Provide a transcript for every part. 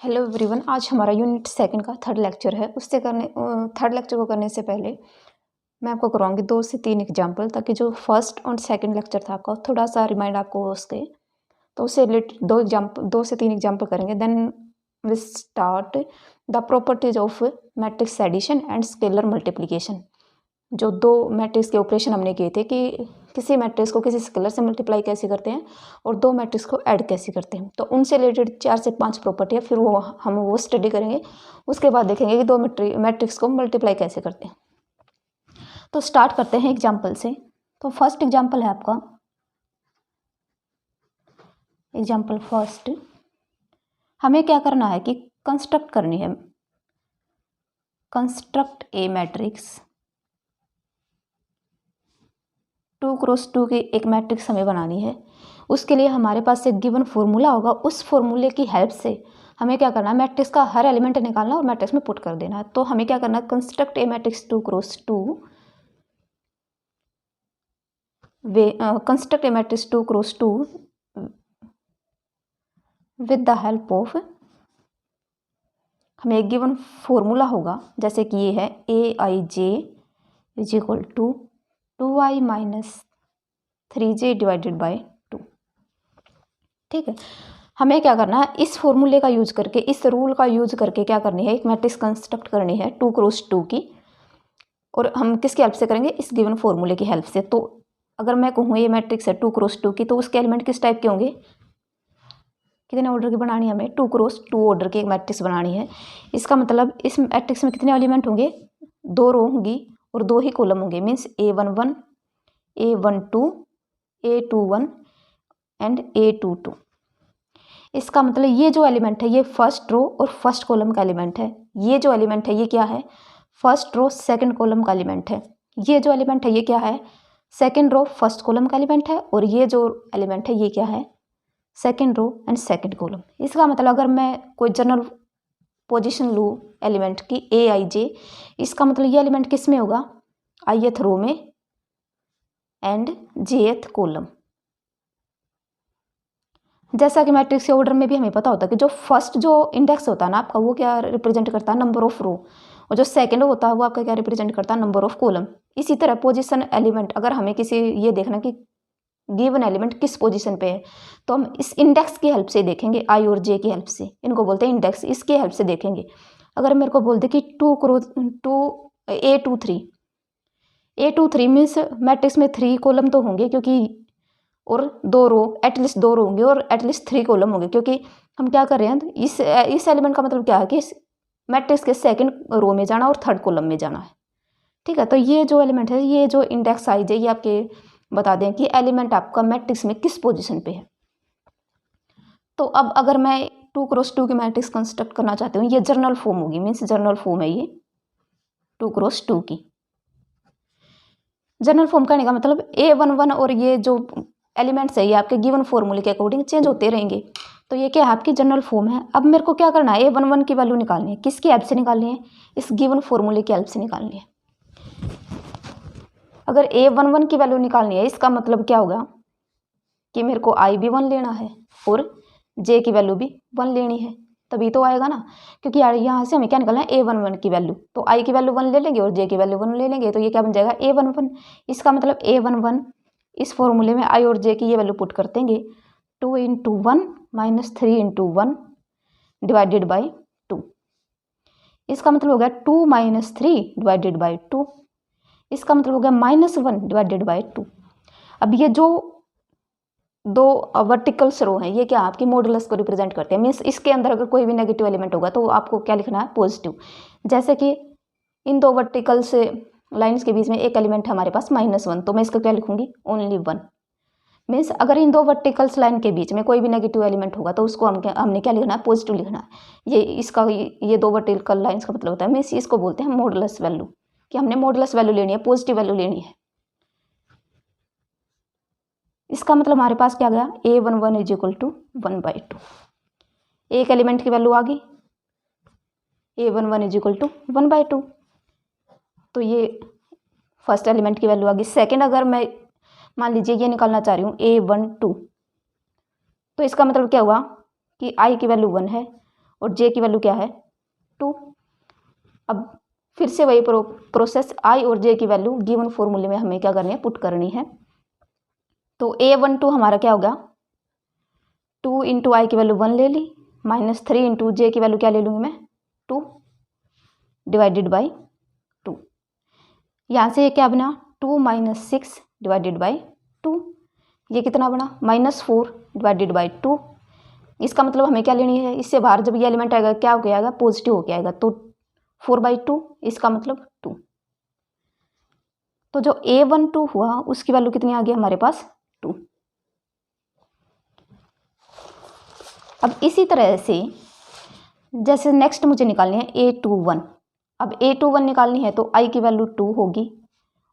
Hello everyone, आज हमारा unit second का थर्ड लेक्चर है। थर्ड लेक्चर को करने से पहले मैं आपको करवाऊंगी 2 से 3 एग्जाम्पल, ताकि जो फर्स्ट और सेकंड लेक्चर था आपका थोड़ा सा रिमाइंड आपको हो उसके। तो उससे रिलेटेड 2 से 3 एग्जाम्पल करेंगे। Then we start the properties of matrix addition and scalar multiplication. जो 2 मैट्रिक्स के ऑपरेशन हमने किए थे कि किसी मैट्रिक्स को किसी स्केलर से मल्टीप्लाई कैसे करते हैं और 2 मैट्रिक्स को ऐड कैसे करते हैं, तो उनसे रिलेटेड 4 से 5 प्रॉपर्टी है। फिर हम वो स्टडी करेंगे। उसके बाद देखेंगे कि 2 मैट्रिक्स को मल्टीप्लाई कैसे करते हैं। तो स्टार्ट करते हैं एग्जाम्पल से। तो फर्स्ट एग्जाम्पल है आपका एग्जाम्पल फर्स्ट। हमें क्या करना है कि कंस्ट्रक्ट करनी है, कंस्ट्रक्ट ए मैट्रिक्स 2x2 की एक मैट्रिक्स हमें बनानी है। उसके लिए हमारे पास एक गिवन फॉर्मूला होगा। उस फॉर्मूले की हेल्प से हमें क्या करना है, मैट्रिक्स का हर एलिमेंट निकालना और मैट्रिक्स में पुट कर देना है। तो हमें क्या करना है, construct A matrix 2x2 construct A matrix 2x2 with the help of, हमें एक गिवन फॉर्मूला होगा, जैसे कि ये है aij is equal to 2i minus 3j divided by 2। ठीक है, हमें क्या करना है, इस फॉर्मूले का यूज करके, इस रूल का यूज करके क्या करनी है, एक मैट्रिक्स कंस्ट्रक्ट करनी है 2x2 की। और हम किसकी हेल्प से करेंगे, इस गिवन फॉर्मूले की हेल्प से। तो अगर मैं कहूँ ये मैट्रिक्स है 2x2 की, तो उसके एलिमेंट किस टाइप के होंगे, कितने ऑर्डर की बनानी है हमें, 2x2 ऑर्डर की एक मैट्रिक्स बनानी है। इसका मतलब इस मैट्रिक्स में कितने एलिमेंट होंगे, 2 रो होंगी और 2 ही कॉलम होंगे। Means A11, A12, A21 and A22। इसका मतलब ये जो एलिमेंट है ये फर्स्ट रो और फर्स्ट कॉलम का एलिमेंट है। ये जो एलिमेंट है ये क्या है, फर्स्ट रो सेकंड कॉलम का एलिमेंट है। ये जो एलिमेंट है ये क्या है, सेकंड रो फर्स्ट कॉलम का एलिमेंट है। और ये जो एलिमेंट है ये क्या है, second row and second column. इसका मतलब अगर मैं कोई जनरल पोजीशन लूँ एलिमेंट की aij, इसका मतलब ये एलिमेंट किस में होगा, ith रो में एंड jth कॉलम। जैसा कि मैट्रिक्स के ऑर्डर में भी हमें पता होता है कि जो फर्स्ट जो इंडेक्स होता है ना आपका, वो क्या रिप्रेजेंट करता है, नंबर ऑफ रो। और जो सेकंड होता है वो आपका क्या रिप्रेजेंट करता है, नंबर ऑफ कॉलम। इसी तरह पोजीशन एलिमेंट, अगर हमें किसी ये देखना कि गिवन एलिमेंट किस पोजीशन पे है, तो हम इस इंडेक्स की हेल्प से देखेंगे, आई और जे की हेल्प से। इनको बोलते हैं इंडेक्स, इसकी हेल्प से देखेंगे। अगर मेरे को बोल दे कि A23 मीन्स मैट्रिक्स में 3 कॉलम तो होंगे, क्योंकि और 2 रो, एटलीस्ट 2 रो होंगे और एटलीस्ट 3 कॉलम होंगे, क्योंकि हम क्या कर रहे हैं, इस एलिमेंट का मतलब क्या है कि मैट्रिक्स के सेकंड रो में जाना और थर्ड कॉलम में जाना है। ठीक है, तो ये जो एलिमेंट है, ये जो इंडेक्स आई जे, ये आपके बता दें कि एलिमेंट आपका मैट्रिक्स में किस पोजीशन पे है। तो अब अगर मैं 2x2 की मैट्रिक्स कंस्ट्रक्ट करना चाहती हूँ, ये जर्नल फॉर्म होगी, मीन्स जर्नल फॉर्म है ये 2x2 की। जर्नल फॉर्म करने का मतलब A11 और ये जो एलिमेंट्स है ये आपके गिवन फॉर्मूले के अकॉर्डिंग चेंज होते रहेंगे। तो ये क्या है, आपकी जनरल फॉर्म है। अब मेरे को क्या करना है, A11 की वैल्यू निकालनी है। किसकी हेल्प से निकालनी है, इस गिवन फॉर्मूले की हेल्प से निकालनी है। अगर A11 की वैल्यू निकालनी है, इसका मतलब क्या होगा कि मेरे को I भी 1 लेना है और J की वैल्यू भी 1 लेनी है, तभी तो आएगा ना। क्योंकि यार यहाँ से हमें क्या निकालना है, A11 की वैल्यू। तो I की वैल्यू 1 ले लेंगे और J की वैल्यू 1 ले लेंगे, तो ये क्या बन जाएगा, A11। इसका मतलब A11 इस फॉर्मूले में I और J की ये वैल्यू पुट कर देंगे, 2 × 1 माइनस 3 × 1 डिवाइडेड बाई 2। इसका मतलब हो गया 2 माइनस 3 डिवाइडेड बाई 2। इसका मतलब हो गया -1 डिवाइडेड बाई 2। अब ये जो 2 वर्टिकल्स रो हैं, ये क्या आपकी मॉडुलस को रिप्रेजेंट करते हैं। मीन्स इसके अंदर अगर कोई भी नेगेटिव एलिमेंट होगा तो आपको क्या लिखना है, पॉजिटिव। जैसे कि इन 2 वर्टिकल्स लाइन्स के बीच में एक एलिमेंट है हमारे पास -1, तो मैं इसका क्या लिखूंगी, ओनली 1। मीन्स अगर इन 2 वर्टिकल्स लाइन के बीच में कोई भी नेगेटिव एलिमेंट होगा तो उसको हमने क्या लिखना है, पॉजिटिव लिखना है। ये 2 वर्टिकल लाइन्स का मतलब होता है, मीन्स इसको बोलते हैं मॉडुलस वैल्यू, कि हमने मॉडुलस वैल्यू लेनी है, पॉजिटिव वैल्यू लेनी है। इसका मतलब हमारे पास क्या गया, A11 इज इक्वल टू 1/2। एक एलिमेंट की वैल्यू आ गई, A11 इज इक्वल टू 1/2। तो ये फर्स्ट एलिमेंट की वैल्यू आ गई। सेकेंड, अगर मैं मान लीजिए ये निकालना चाह रही हूँ A12, तो इसका मतलब क्या हुआ कि I की वैल्यू 1 है और जे की वैल्यू क्या है 2। अब फिर से वही प्रोसेस, आई और जे की वैल्यू गिवन फॉर्मूले में हमें क्या करनी है, पुट करनी है। तो A12 हमारा क्या हो गया, 2 इंटू आई की वैल्यू 1 ले ली, -3 इंटू जे की वैल्यू क्या ले लूँगी मैं 2 डिवाइडेड बाई 2। यहाँ से ये क्या बना 2 - 6 डिवाइडेड बाई 2। ये कितना बना -4 डिवाइडेड बाई 2। इसका मतलब हमें क्या लेनी है, इससे बाहर जब ये एलिमेंट आएगा क्या होके आएगा, पॉजिटिव होके आएगा, तो 4/2 इसका मतलब 2। तो जो A12 हुआ उसकी वैल्यू कितनी आ गई हमारे पास 2। अब इसी तरह से जैसे नेक्स्ट मुझे निकालनी है A21। अब A21 निकालनी है तो I की वैल्यू 2 होगी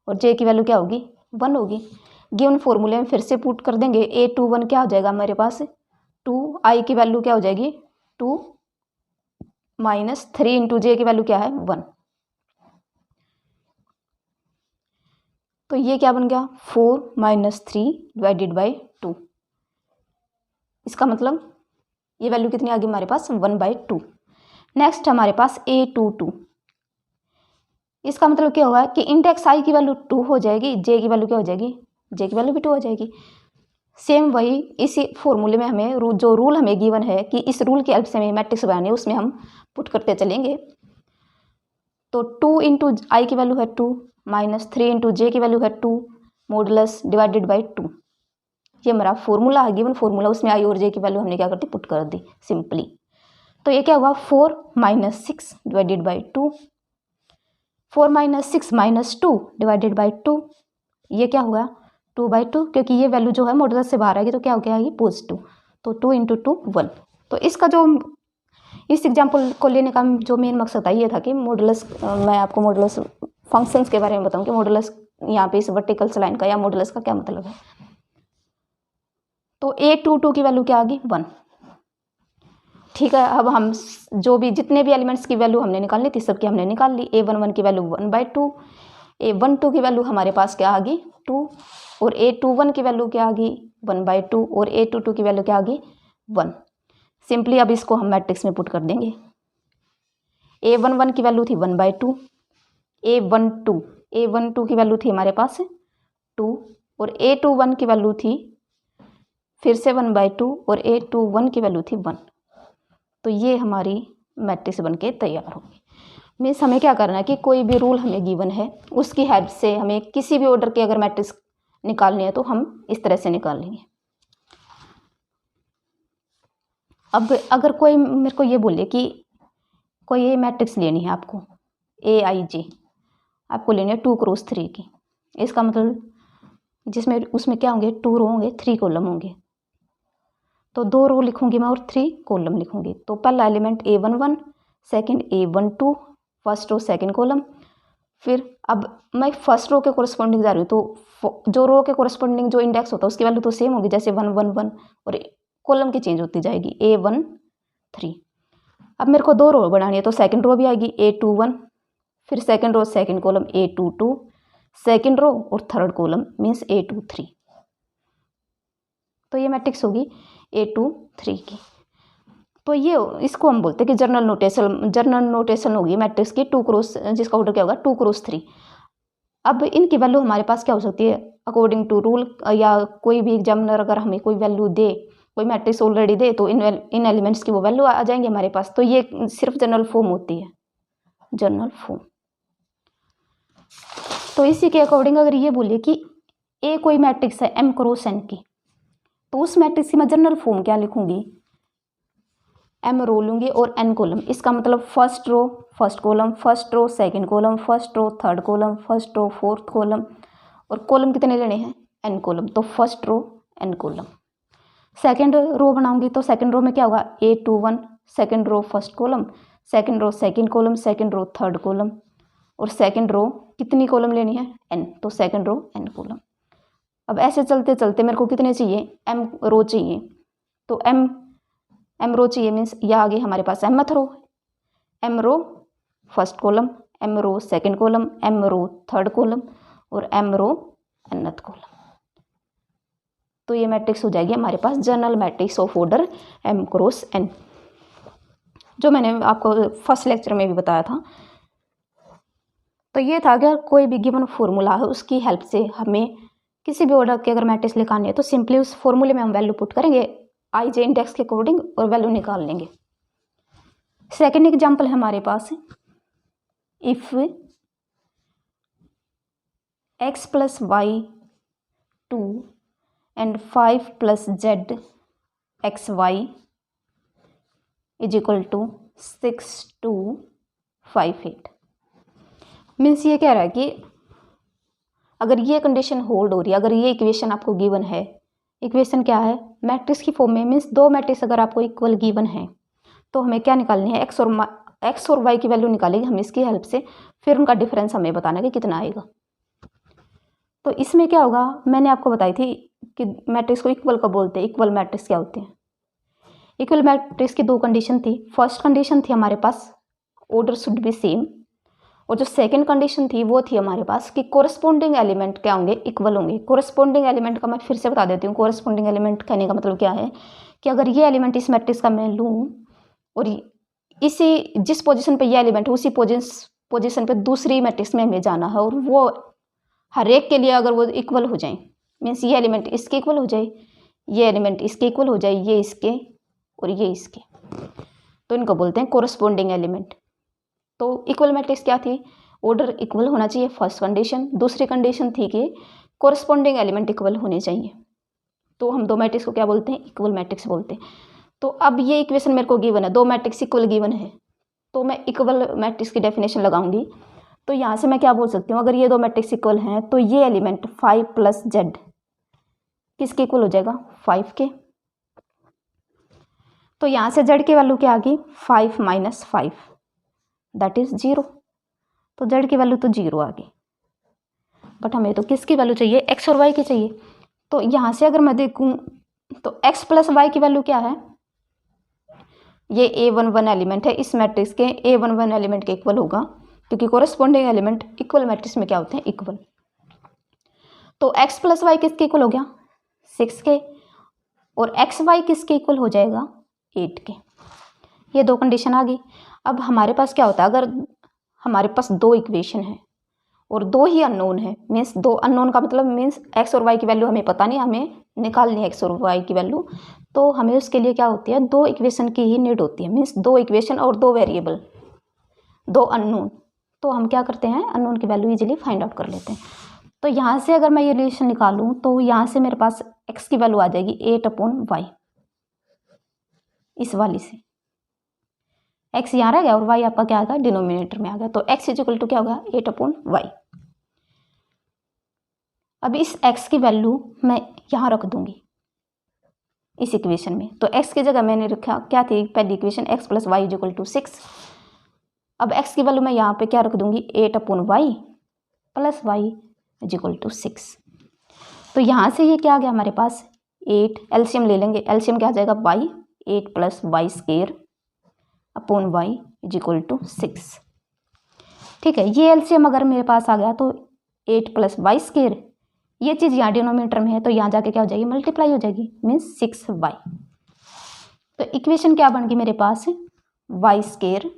और J की वैल्यू क्या होगी 1 होगी। गिवन फॉर्मूले में फिर से पुट कर देंगे, A21 क्या हो जाएगा हमारे पास 2, I की वैल्यू क्या हो जाएगी 2 -3 इंटू J की वैल्यू क्या है 1। तो ये क्या बन गया 4 - 3 डिवाइडेड बाई 2। इसका मतलब ये वैल्यू कितनी आ गई हमारे पास 1/2। नेक्स्ट हमारे पास A22। इसका मतलब क्या होगा कि इंडेक्स आई की वैल्यू 2 हो जाएगी, जे की वैल्यू क्या हो जाएगी, जे की वैल्यू भी 2 हो जाएगी। सेम वही इसी फॉर्मूले में हमें जो रूल हमें गिवन है कि इस रूल की हेल्प से हमें मैट्रिक्स बनानी है, उसमें हम पुट करते चलेंगे। तो 2 इंटू आई की वैल्यू है 2 -3 इंटू जे की वैल्यू है 2 मॉडुलस डिवाइडेड बाई 2। ये हमारा फॉर्मूला है, गिवन फॉर्मूला, उसमें आई और जे की वैल्यू हमने क्या कर दी, पुट कर दी सिंपली। तो ये क्या हुआ 4 - 6 डिवाइडेड बाई 2। 4 - 6 - 2 डिवाइडेड बाई 2, ये क्या हुआ 2/2, क्योंकि ये वैल्यू जो है मॉडुलस से बाहर आएगी तो क्या हो गया, आएगी पॉजिटिव। तो 2 इंटू 2 1। तो इसका जो इस एग्जाम्पल को लेने का जो मेन मकसद था ये था कि मॉडुलस, मैं आपको मॉडुलस फंक्शंस के बारे में बताऊं कि मॉडुलस यहाँ पे इस वर्टिकल लाइन का या मॉडुलस का क्या मतलब है। तो A22 की वैल्यू क्या आ गई 1। ठीक है, अब हम जो भी जितने भी एलिमेंट्स की वैल्यू हमने निकालनी थी सबकी हमने निकाल ली। A11 की वैल्यू 1/2, A12 की वैल्यू हमारे पास क्या आ गई 2 और A21 की वैल्यू क्या आ गई 1/2 और A22 की वैल्यू क्या आ गई 1। सिंपली अब इसको हम मैट्रिक्स में पुट कर देंगे। A11 की वैल्यू थी 1/2, A12 की वैल्यू थी हमारे पास 2 और A21 की वैल्यू थी फिर से 1/2 और A21 की वैल्यू थी 1। तो ये हमारी मैट्रिक्स बनके तैयार होगी। मीन्स हमें क्या करना है कि कोई भी रूल हमें गिवन है उसकी हेल्प से हमें किसी भी ऑर्डर की अगर मैट्रिक्स निकालनी है तो हम इस तरह से निकाल लेंगे। अब अगर कोई मेरे को ये बोले कि कोई ये मैट्रिक्स लेनी है आपको AIJ, आपको लेनी है 2 × 3 की, इसका मतलब जिसमें उसमें क्या होंगे 2 रो होंगे 3 कॉलम होंगे। तो 2 रो लिखूंगी मैं और 3 कॉलम लिखूंगी। तो पहला element A11, second A12, first row second column. फिर अब मैं फर्स्ट रो के कोरस्पॉन्डिंग जा रही हूँ तो जो रो के कोरस्पॉन्डिंग जो इंडेक्स होता है उसकी वैल्यू तो सेम होगी, जैसे 1 1 1 और कॉलम की चेंज होती जाएगी A13। अब मेरे को 2 रो बनानी है तो सेकंड रो भी आएगी A21, फिर second row second column A22, second row और थर्ड कॉलम मीन्स A23। तो ये मैट्रिक्स होगी A23 की। तो ये इसको हम बोलते हैं कि जर्नल नोटेशन होगी मैट्रिक्स की 2 क्रॉस, जिसका ऑर्डर क्या होगा 2 × 3। अब इनकी वैल्यू हमारे पास क्या हो सकती है अकॉर्डिंग टू रूल, या कोई भी एग्जामिनर अगर हमें कोई वैल्यू दे, कोई मैट्रिक्स ऑलरेडी दे तो इन एलिमेंट्स की वो वैल्यू आ जाएंगे हमारे पास। तो ये सिर्फ जनरल फॉर्म होती है, जनरल फॉर्म। तो इसी के अकॉर्डिंग अगर ये बोलिए कि ए कोई मैट्रिक्स है M × N की, तो उस मैट्रिक्स की मैं जनरल फॉर्म क्या लिखूंगी, M रो लूंगी और N कॉलम। इसका मतलब first row first column, first row second column, first row third column, first row fourth column, और कॉलम कितने लेने हैं N कॉलम। तो first row N column. Second row बनाऊंगी तो सेकंड रो में क्या होगा A21, second row first column, second row second column, second row third column, और सेकंड रो कितनी कॉलम लेनी है N, तो सेकंड रो N कॉलम। अब ऐसे चलते चलते मेरे को कितने चाहिए M रो चाहिए, तो M रो चाहिए मीन्स यह आ गई हमारे पास mth row, M row first column, M row second column, M row third column और M रो nth कॉलम। तो ये मैट्रिक्स हो जाएगी हमारे पास general matrix of order M × N। जो मैंने आपको फर्स्ट लेक्चर में भी बताया था। तो ये था कि कोई भी गिवन फॉर्मूला है उसकी हेल्प से हमें किसी भी ऑर्डर की अगर मैट्रिक्स निकालनी है तो सिंपली उस फॉर्मूले में हम वैल्यू पुट करेंगे आई जे इंडेक्स के अकॉर्डिंग और वैल्यू निकाल लेंगे। सेकेंड एग्जाम्पल है हमारे पास, if x plus Y 2 and 5 plus Z X Y is equal to 6 2 5 8। Means ये कह रहा है कि अगर ये कंडीशन होल्ड हो रही है, अगर ये इक्वेशन आपको गिवन है, इक्वेशन क्या है, मैट्रिक्स की फॉर्म में, मीन्स दो मैट्रिक्स अगर आपको इक्वल गिवन है तो हमें क्या निकालनी है, एक्स और वाई की वैल्यू निकालेंगे हम इसकी हेल्प से, फिर उनका डिफरेंस हमें बताना है कि कितना आएगा। तो इसमें क्या होगा, मैंने आपको बताई थी कि मैट्रिक्स को इक्वल कब बोलते हैं, इक्वल मैट्रिक्स क्या होते हैं। इक्वल मैट्रिक्स की दो कंडीशन थी। फर्स्ट कंडीशन थी हमारे पास ऑर्डर शुड बी सेम, और जो सेकंड कंडीशन थी वो थी हमारे पास कि कोरस्पोंडिंग एलिमेंट क्या होंगे, इक्वल होंगे। कोरस्पोंडिंग एलिमेंट का मैं फिर से बता देती हूँ। कोरस्पोंडिंग एलिमेंट कहने का मतलब क्या है कि अगर ये एलिमेंट इस मैट्रिक्स का मैं लूँ और इसी जिस पोजीशन पे ये एलिमेंट है उसी पोजीशन पे दूसरी मैट्रिक्स में हमें जाना है, और वो हर एक के लिए अगर वो इक्वल हो जाए, मीन्स ये एलिमेंट इसके इक्वल हो जाए, ये एलिमेंट इसके इक्वल हो जाए, ये इसके और ये इसके, तो इनको बोलते हैं कोरस्पोंडिंग एलिमेंट। तो इक्वल मैट्रिक्स क्या थी, ऑर्डर इक्वल होना चाहिए, फर्स्ट कंडीशन। दूसरी कंडीशन थी कि कोरस्पोंडिंग एलिमेंट इक्वल होने चाहिए। तो हम दो मैट्रिक्स को क्या बोलते हैं, इक्वल मैट्रिक्स बोलते हैं। तो अब ये इक्वेशन मेरे को गिवन है, दो मैट्रिक्स इक्वल गिवन है, तो मैं इक्वल मैट्रिक्स की डेफिनेशन लगाऊंगी। तो यहाँ से मैं क्या बोल सकती हूँ, अगर ये दो मैट्रिक्स इक्वल हैं तो ये एलिमेंट 5 प्लस जेड किसके इक्वल हो जाएगा, 5 के। तो यहाँ से जेड की वैल्यू क्या आ गई, 5 माइनस 5 दैट इज 0। तो जेड की वैल्यू तो 0 आ गई, बट हमें तो किसकी वैल्यू चाहिए, एक्स और वाई की चाहिए। तो यहाँ से अगर मैं देखूँ तो एक्स प्लस वाई की वैल्यू क्या है, ये A11 एलिमेंट है इस मैट्रिक्स के, A11 एलिमेंट के इक्वल होगा, क्योंकि कोरस्पोंडिंग एलिमेंट इक्वल मैट्रिक्स में क्या होते हैं, इक्वल। तो x प्लस वाई किसके इक्वल हो गया, 6 के, और एक्स वाई किसके इक्वल हो जाएगा, 8 के। ये दो कंडीशन आ गई। अब हमारे पास क्या होता है, अगर हमारे पास दो इक्वेशन है और दो ही अननोन है, मीन्स दो अननोन का मतलब मीन्स एक्स और वाई की वैल्यू हमें पता नहीं, हमें निकालनी है एक्स और वाई की वैल्यू, तो हमें उसके लिए क्या होती है, दो इक्वेशन की ही नीड होती है। मीन्स दो इक्वेशन और दो वेरिएबल, दो अननोन, तो हम क्या करते हैं, अननोन की वैल्यू इजीली फाइंड आउट कर लेते हैं। तो यहाँ से अगर मैं ये रिलेशन निकालूँ तो यहाँ से मेरे पास एक्स की वैल्यू आ जाएगी 8/y, इस वाली से एक्स यहाँ रह गया और वाई आपका क्या आ गया, डिनोमिनेटर में आ गया। तो एक्स इज इक्वल टू क्या होगा, 8/y। अब इस x की वैल्यू मैं यहाँ रख दूंगी इस इक्वेशन में। तो x की जगह मैंने रखा क्या थी, पहली equation x plus y is equal to 6। अब x की वैल्यू मैं यहाँ पे क्या रख दूंगी, 8/y plus y is equal to 6। तो यहाँ से ये क्या आ गया हमारे पास, 8, एलसीएम ले लेंगे, एलसीएम क्या आ जाएगा, y, 8 plus y square upon y is equal to 6। ठीक है, ये एलसीएम अगर मेरे पास आ गया तो 8 प्लस वाई स्क्वायर, ये चीज़ यहाँ डिनोमिनेटर में है तो यहाँ जाके क्या हो जाएगी, मल्टीप्लाई हो जाएगी, मीन्स 6y। तो इक्वेशन क्या बन गई मेरे पास, Y square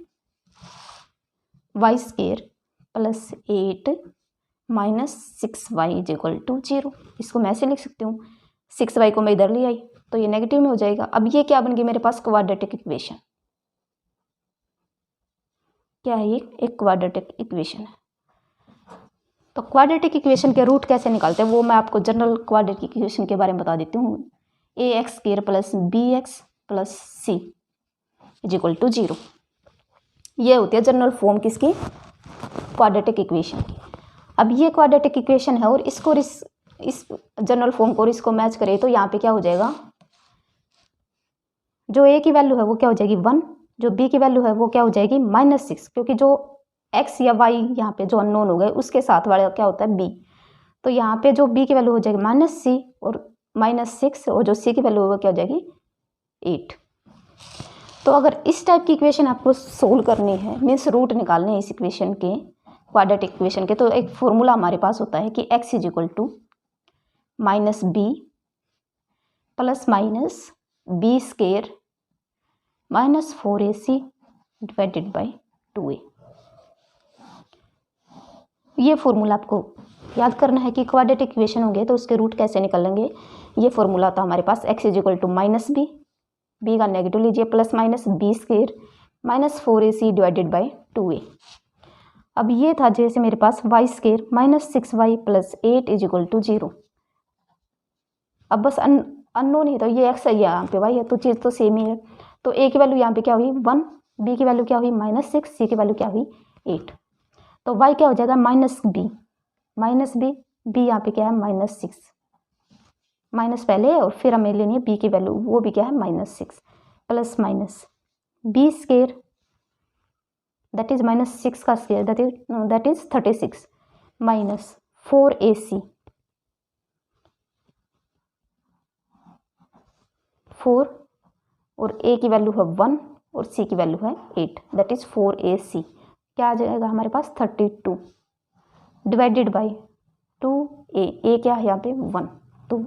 plus 8 minus 6y is equal to 0। इसको मैं ऐसे लिख सकती हूँ, 6y को मैं इधर ले आई तो ये नेगेटिव में हो जाएगा। अब ये क्या बन गई मेरे पास, क्वाड्रेटिक इक्वेशन। क्या है ये, एक क्वाड्रेटिक इक्वेशन है। तो क्वाड्रेटिक इक्वेशन के रूट कैसे निकालते हैं वो मैं आपको जनरल क्वाड्रेटिक इक्वेशन के बारे में बता देती हूँ। ax² plus bx plus c is equal to 0, ये होती है जनरल फॉर्म किसकी, क्वाड्रेटिक इक्वेशन की। अब ये क्वाड्रेटिक इक्वेशन है और इसको इस जनरल फॉर्म को और इसको मैच करें तो यहाँ पे क्या हो जाएगा, जो a की वैल्यू है वो क्या हो जाएगी 1, जो b की वैल्यू है वो क्या हो जाएगी -6, क्योंकि जो x या y यहाँ पे जो अननोन हो गए उसके साथ वाला क्या होता है b। तो यहाँ पे जो b की वैल्यू हो जाएगी -c और -6, और जो c की वैल्यू होगा क्या हो जाएगी 8। तो अगर इस टाइप की इक्वेशन आपको सोल्व करनी है, मीन्स रूट निकालने हैं इस इक्वेशन के, क्वाड्रेटिक इक्वेशन के, तो एक फॉर्मूला हमारे पास होता है कि x is equal to -b plus minus b square minus 4ac divided by 2a। ये फॉर्मूला आपको याद करना है कि क्वाड्रेटिक इक्वेशन होंगे तो उसके रूट कैसे निकालेंगे। ये फॉर्मूला था हमारे पास x is equal to minus B का नेगेटिव लीजिए plus minus B square minus 4ac divided by 2a। अब ये था जैसे मेरे पास Y square minus 6y plus 8 is equal to 0। अब बस अननोन ही तो ये x है यहाँ पे y है तो चीज़ तो सेम ही है। तो a की वैल्यू यहाँ पे क्या हुई 1, b की वैल्यू क्या हुई -6, c की वैल्यू क्या हुई 8। तो y क्या हो जाएगा -b यहाँ पे क्या है -6, माइनस पहले है और फिर हमें लेनी है b की वैल्यू, वो भी क्या है -6 plus minus b square that is -6 का square that is 36 minus 4ac 4 और a की वैल्यू है 1 और c की वैल्यू है 8 दैट इज 4ac। क्या आ जाएगा हमारे पास 32 डिवाइडेड बाई 2a क्या है यहाँ पे 1 तो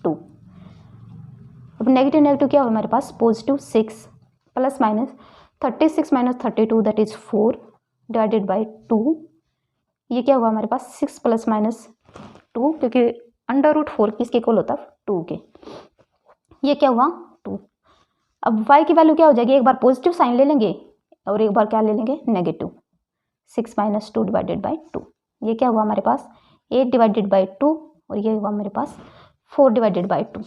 2। अब नेगेटिव नेगेटिव क्या हो हमारे पास positive 6 plus minus 36 minus 32 that is 4 divided by 2। ये क्या हुआ हमारे पास 6 प्लस माइनस 2 क्योंकि √4 किसके इक्वल होता है 2 के। ये क्या हुआ 2। अब y की वैल्यू क्या हो जाएगी, एक बार पॉजिटिव साइन ले लेंगे और एक बार क्या ले लेंगे नेगेटिव 6 माइनस 2 डिवाइडेड बाई 2। ये क्या हुआ हमारे पास 8 डिवाइडेड बाई 2 और ये हुआ हमारे पास 4 डिवाइडेड बाई 2।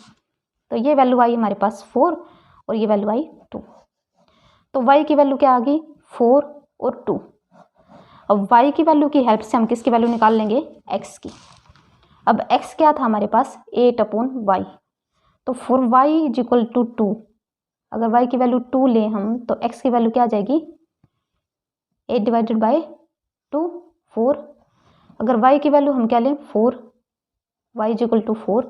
तो ये वैल्यू आई हमारे पास 4 और ये वैल्यू आई 2। तो y की वैल्यू क्या आ गई 4 और 2। अब y की वैल्यू की हेल्प से हम किसकी वैल्यू निकाल लेंगे x की। अब x क्या था हमारे पास 8/y तो for y is equal to 2 अगर y की वैल्यू 2 लें हम तो x की वैल्यू क्या आ जाएगी 8 डिवाइडेड बाई 2 4। अगर y की वैल्यू हम क्या लें 4 y इज इक्वल टू 4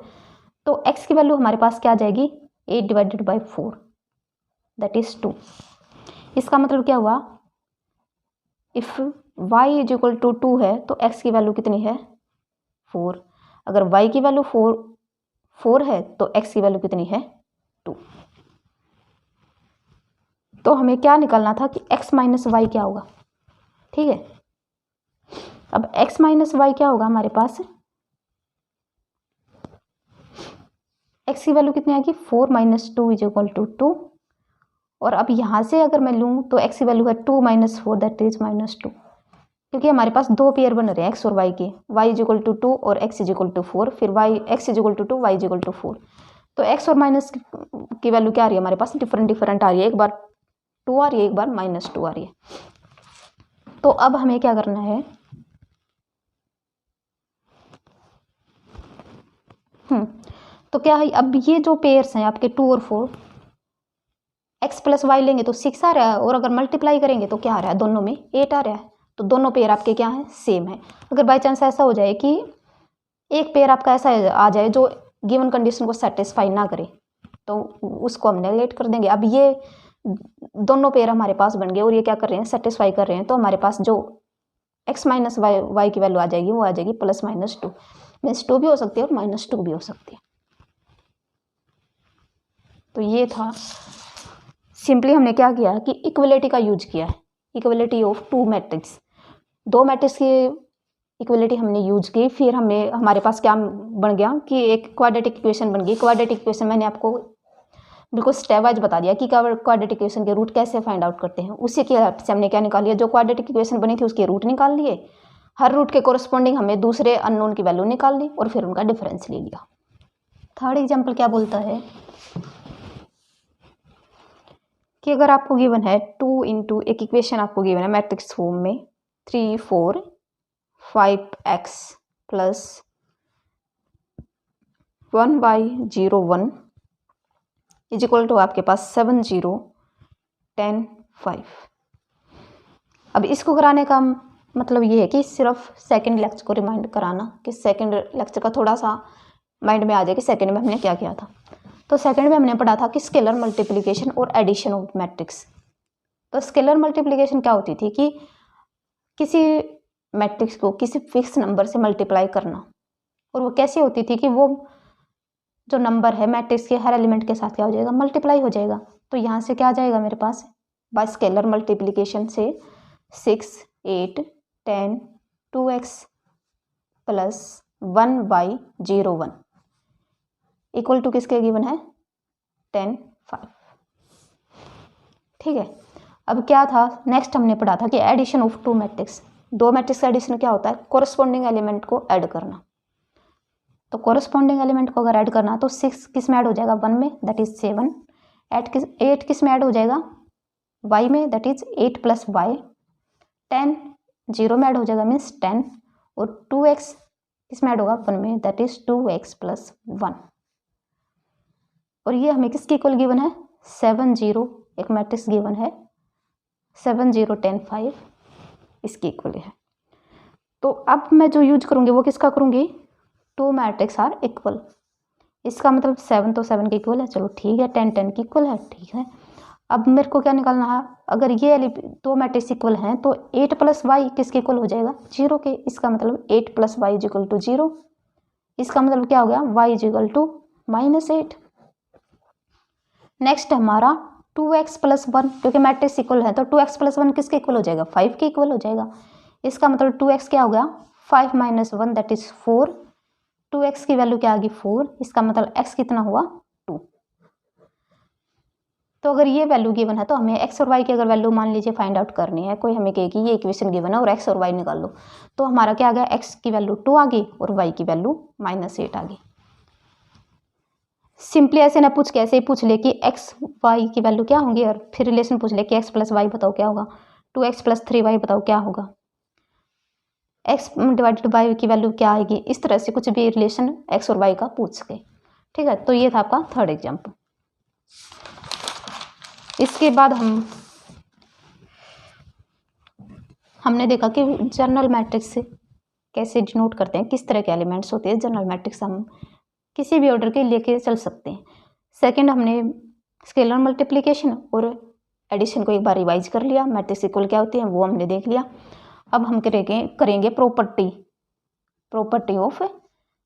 तो x की वैल्यू हमारे पास क्या आ जाएगी 8 डिवाइडेड बाई 4 दैट इज 2। इसका मतलब क्या हुआ if y is equal to 2 है तो x की वैल्यू कितनी है 4। अगर y की वैल्यू 4 है तो x की वैल्यू कितनी है 2। तो हमें क्या निकालना था कि x माइनस वाई क्या होगा। ठीक है, अब x माइनस वाई क्या होगा हमारे पास x की वैल्यू कितनी आएगी 4 माइनस 2 इज इक्वल टू 2। और अब यहाँ से अगर मैं लूँ तो x की वैल्यू है 2 माइनस 4 दैट इज -2 क्योंकि हमारे पास दो पेयर बन रहे हैं x और y के y इज इक्वल टू 2 और x इज इक्वल टू 4 फिर x is equal to 2 y is equal to 4। तो x और माइनस की वैल्यू क्या आ रही है हमारे पास डिफरेंट आ रही है, एक बार 2 आ रही है एक बार -2 आ रही है। तो अब हमें क्या करना है तो क्या है अब ये जो पेयर्स हैं आपके 2 और 4 x प्लस वाई लेंगे तो 6 आ रहा है और अगर मल्टीप्लाई करेंगे तो क्या आ रहा है दोनों में 8 आ रहा है। तो दोनों पेयर आपके क्या हैं सेम है। अगर बाई चांस ऐसा हो जाए कि एक पेयर आपका ऐसा आ जाए जो गिवन कंडीशन को सेटिस्फाई ना करे तो उसको हम नेगलेक्ट कर देंगे। अब ये दोनों पेयर हमारे पास बन गए और ये क्या कर रहे हैं सेटिस्फाई कर रहे हैं तो हमारे पास जो x माइनस वाई की वैल्यू आ जाएगी वो आ जाएगी +-2 मीन्स 2 भी हो सकती है और -2 भी हो सकती है। तो ये था सिंपली हमने क्या किया कि इक्वलिटी का यूज किया है, इक्वलिटी ऑफ 2 मैट्रिक्स, 2 मैट्रिक्स की इक्वलिटी हमने यूज की। फिर हमें हमारे पास क्या बन गया कि एक क्वाड्रेटिक इक्वेशन बन गई। क्वाड्रेटिक इक्वेशन मैंने आपको बिल्कुल स्टेप वाइज बता दिया कि क्वाड्रेटिक इक्वेशन के रूट कैसे फाइंड आउट करते हैं। उसी की हेल्प से हमने क्या निकाल लिया जो क्वाड्रेटिक इक्वेशन बनी थी उसके रूट निकाल लिए, हर रूट के कोरस्पॉन्डिंग हमने दूसरे अननोन की वैल्यू निकाल ली और फिर उनका डिफरेंस ले लिया। थर्ड एग्जाम्पल क्या बोलता है कि अगर आपको गिवन है 2 इंटू एक इक्वेशन आपको गिवन है मैट्रिक्स फॉर्म में 3 4 5x plus 1y 0 1 is equal to आपके पास 7 0 10 5। अब इसको कराने का मतलब ये है कि सिर्फ सेकंड लेक्चर को रिमाइंड कराना कि सेकंड लेक्चर का थोड़ा सा माइंड में आ जाए कि सेकंड में हमने क्या किया था। तो सेकंड में हमने पढ़ा था कि स्केलर मल्टीप्लिकेशन और एडिशन ऑफ मैट्रिक्स। तो स्केलर मल्टीप्लिकेशन क्या होती थी कि किसी मैट्रिक्स को किसी फिक्स नंबर से मल्टीप्लाई करना, और वो कैसे होती थी कि वो जो नंबर है मैट्रिक्स के हर एलिमेंट के साथ क्या हो जाएगा मल्टीप्लाई हो जाएगा। तो यहाँ से क्या आ जाएगा मेरे पास बाय स्केलर मल्टीप्लिकेशन से 6, 8, 10, 2x plus 1y 0 1 equal to किसके गिवन है 10 5। ठीक है, अब क्या था नेक्स्ट हमने पढ़ा था कि एडिशन ऑफ टू मैट्रिक्स, दो मैट्रिक्स का एडिशन क्या होता है, कोरस्पॉन्डिंग एलिमेंट को ऐड करना। तो कोरस्पॉन्डिंग एलिमेंट को अगर ऐड करना तो 6 किस में ऐड हो जाएगा 1 में, दैट इज 7। 8 किस में ऐड हो जाएगा y में, दैट इज 8 प्लस y। 10 0 में ऐड हो जाएगा मीन्स 10, और 2x किस में ऐड होगा 1 में, दैट इज 2x प्लस 1। और ये हमें किसकी इक्वल गिवन है 7 0, एक मैट्रिक्स गिवन है 7 0 10 5, इसकी इक्वल है। तो अब मैं जो यूज करूँगी वो किसका करूँगी, टू मैट्रिक्स आर इक्वल। इसका मतलब 7 तो 7 की इक्वल है, चलो ठीक है, 10 10 की इक्वल है, ठीक है। अब मेरे को क्या निकालना है, अगर ये दो मैट्रिक्स इक्वल हैं तो 8 प्लस वाई किसके इक्वल हो जाएगा 0 के। इसका मतलब 8 plus y is equal to 0। इसका मतलब क्या हो गया y is equal to -8। Next हमारा 2x प्लस 1, क्योंकि मैट्रिक्स इक्वल है तो 2x प्लस 1 किसके इक्वल हो जाएगा 5 के इक्वल हो जाएगा। इसका मतलब 2x क्या हो गया 5 माइनस 1 दैट इज 4। 2x की वैल्यू क्या आ गई 4, इसका मतलब x कितना हुआ 2। तो अगर ये वैल्यू गिवन है तो हमें x और y की अगर वैल्यू मान लीजिए फाइंड आउट करनी है, कोई हमें कहे कि ये इक्वेशन गिवन है और x और y निकाल लो, तो हमारा क्या आ गया x की वैल्यू 2 आ गई और y की वैल्यू -8 आ गई। सिंपली ऐसे ना पूछ के ऐसे ही पूछ ले कि x y की वैल्यू क्या होंगी और फिर रिलेशन पूछ ले कि x प्लस वाई बताओ क्या होगा, 2x प्लस 3y बताओ क्या होगा, x डिवाइडेड बाई की वैल्यू क्या आएगी। इस तरह से कुछ भी रिलेशन x और y का पूछ के, ठीक है। तो ये था आपका थर्ड एग्जाम्पल। इसके बाद हमने देखा कि जनरल मैट्रिक्स से कैसे डिनोट करते हैं, किस तरह के एलिमेंट्स होते हैं जनरल मैट्रिक्स, हम किसी भी ऑर्डर के लेके चल सकते हैं। सेकंड हमने स्केलर मल्टीप्लिकेशन और एडिशन को एक बार रिवाइज कर लिया, मैट्रिक्स इक्वल क्या होती है वो हमने देख लिया। अब हम करेंगे property of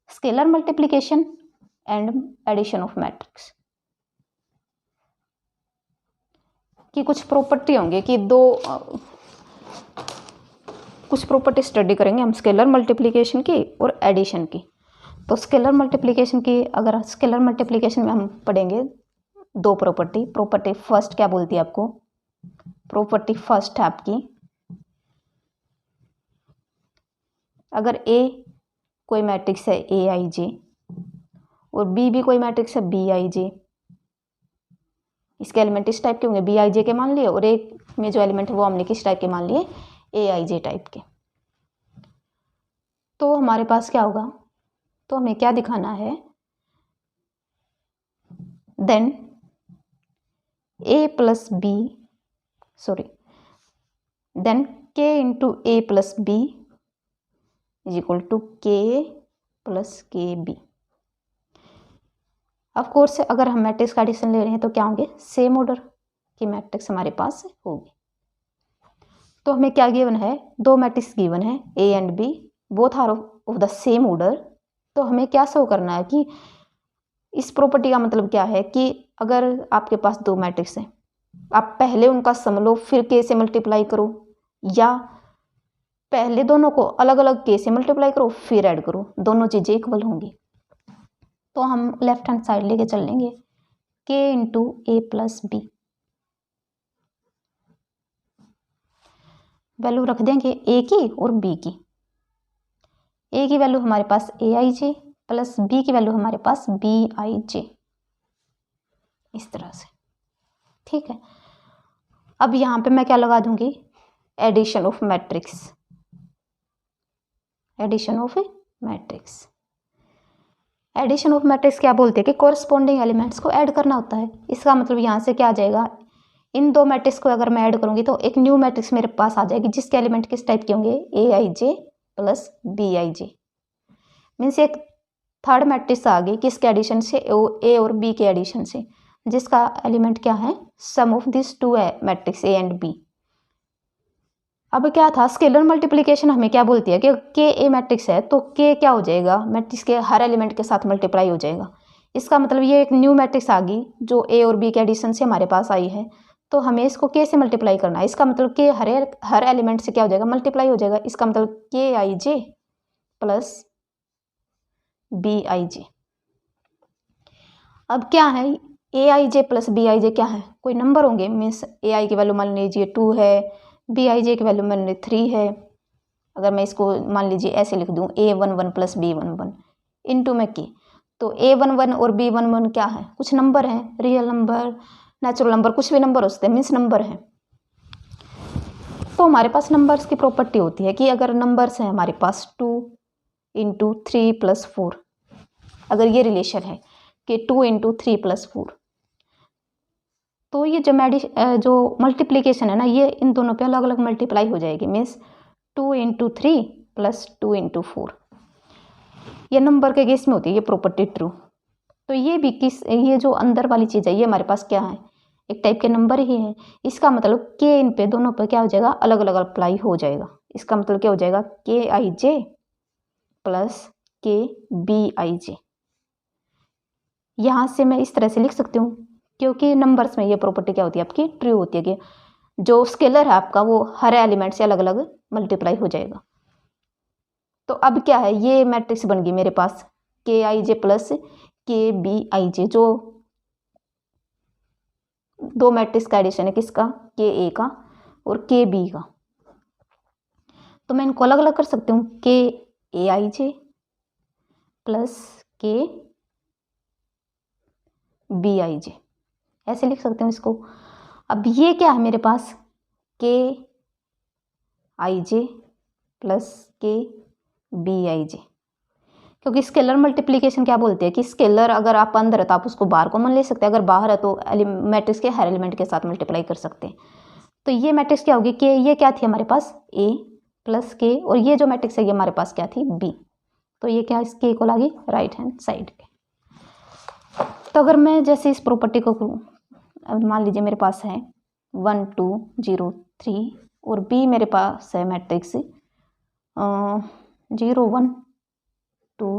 scalar multiplication and addition of matrix की कुछ प्रॉपर्टी होंगे कि कुछ प्रॉपर्टी स्टडी करेंगे हम स्केलर मल्टीप्लिकेशन की और एडिशन की। तो स्केलर मल्टीप्लिकेशन की, अगर स्केलर मल्टीप्लिकेशन में हम पढ़ेंगे दो प्रॉपर्टी फर्स्ट क्या बोलती है आपको, प्रॉपर्टी फर्स्ट है आपकी, अगर A कोई मैट्रिक्स है AIJ और B भी कोई मैट्रिक्स है BIJ, इसके एलिमेंट इस टाइप के होंगे BIJ के मान लिए, और एक में जो एलिमेंट है वो हमने किस टाइप के मान लिए AIJ टाइप के। तो हमारे पास क्या होगा, तो हमें क्या दिखाना है, then then K into A plus B is equal to K plus KB। Of course अगर हम मैट्रिक्स का एडिशन ले रहे हैं तो क्या होंगे सेम ऑर्डर की मैट्रिक्स हमारे पास होगी। तो हमें क्या गिवन है, दो मैट्रिक्स गिवन है A and B, both are of the same order. तो हमें क्या शो करना है कि इस प्रॉपर्टी का मतलब क्या है कि अगर आपके पास दो मैट्रिक्स हैं, आप पहले उनका सम लो फिर K से मल्टीप्लाई करो, या पहले दोनों को अलग अलग K से मल्टीप्लाई करो फिर ऐड करो, दोनों चीज़ें इक्वल होंगी। तो हम लेफ्ट हैंड साइड लेके चल लेंगे K into A plus B, value रख देंगे A की और B की। A की वैल्यू हमारे पास AIJ प्लस B की वैल्यू हमारे पास BIJ, इस तरह से, ठीक है। अब यहाँ पे मैं क्या लगा दूंगी, addition of matrix, addition of matrix. Addition of matrix क्या बोलते हैं कि कोरस्पॉन्डिंग एलिमेंट्स को ऐड करना होता है। इसका मतलब यहाँ से क्या आ जाएगा, इन दो मैट्रिक्स को अगर मैं ऐड करूँगी तो एक न्यू मैट्रिक्स मेरे पास आ जाएगी जिसके एलिमेंट किस टाइप के होंगे AIJ प्लस BIJ, मीन्स एक थर्ड मैट्रिक्स आ गई किसके एडिशन से, A और B के एडिशन से, जिसका एलिमेंट क्या है sum of this two matrix A and B। अब क्या था स्केलर मल्टीप्लिकेशन हमें क्या बोलती है कि K A मैट्रिक्स है तो K क्या हो जाएगा, मैट्रिक्स के हर एलिमेंट के साथ मल्टीप्लाई हो जाएगा। इसका मतलब ये एक न्यू मैट्रिक्स आ गई जो A और B के एडिशन से हमारे पास आई है, तो हमें इसको के से मल्टीप्लाई करना है। इसका मतलब के हर एलिमेंट से क्या हो जाएगा, मल्टीप्लाई हो जाएगा। इसका मतलब के आई J plus B I J. अब क्या है, ए I J plus B I जे क्या है, कोई नंबर होंगे। मीन्स ए आई की वैल्यू मान लीजिए 2 है, बी आई जे की वैल्यू मान लीजिए 3 है। अगर मैं इसको मान लीजिए ऐसे लिख दूँ A11 प्लस B11 इंटू में के, तो A11 और B11 क्या है, कुछ नंबर हैं, रियल नंबर, नेचुरल नंबर, कुछ भी नंबर हो सकते हैं, मीन्स नंबर है। तो हमारे पास नंबर्स की प्रॉपर्टी होती है कि अगर नंबर्स हैं हमारे पास 2 इंटू 3 प्लस 4, अगर ये रिलेशन है कि 2 इंटू 3 प्लस 4, तो ये जो मल्टीप्लीकेशन है ना, ये इन दोनों पे अलग अलग मल्टीप्लाई हो जाएगी। मीन्स 2 इंटू 3 प्लस 2 इंटू 4, ये नंबर के केस में होती है ये प्रॉपर्टी ट्रू। तो ये भी ये जो अंदर वाली चीज़ है ये हमारे पास क्या है, एक टाइप के नंबर ही है। इसका मतलब के इन पे दोनों पे क्या हो जाएगा, अलग अलग अप्लाई हो जाएगा। इसका मतलब क्या हो जाएगा, के आई जे प्लस के बी आई जे। यहाँ से मैं इस तरह से लिख सकती हूँ, क्योंकि नंबर्स में ये प्रॉपर्टी क्या होती है आपकी, ट्रू होती है कि जो स्केलर है आपका वो हर एलिमेंट से अलग अलग मल्टीप्लाई हो जाएगा। तो अब क्या है, ये मैट्रिक्स बन गई मेरे पास के आई जे प्लस के बी आई जे, जो दो मैट्रिक्स का एडिशन है, किसका, के ए का और के बी का। तो मैं इनको अलग अलग कर सकती हूँ, के ए आई जे प्लस के बी आई जे, ऐसे लिख सकते हूँ इसको। अब ये क्या है मेरे पास, के आई जे प्लस के बी आई जे, क्योंकि स्केलर मल्टीप्लिकेशन क्या बोलते हैं कि स्केलर अगर आप अंदर है तो आप उसको बाहर कॉमन ले सकते हैं, अगर बाहर है तो मैट्रिक्स के हर एलिमेंट के साथ मल्टीप्लाई कर सकते हैं। तो ये मैट्रिक्स क्या होगी, कि ये क्या थी हमारे पास ए प्लस के, और ये जो मैट्रिक्स है ये हमारे पास क्या थी, बी। तो ये क्या इसके इक्वल आ गई राइट हैंड साइड के। तो अगर मैं जैसे इस प्रॉपर्टी को करूँ, मान लीजिए मेरे पास है 1 2 0 3 और बी मेरे पास है मैट्रिक्स 0 1 2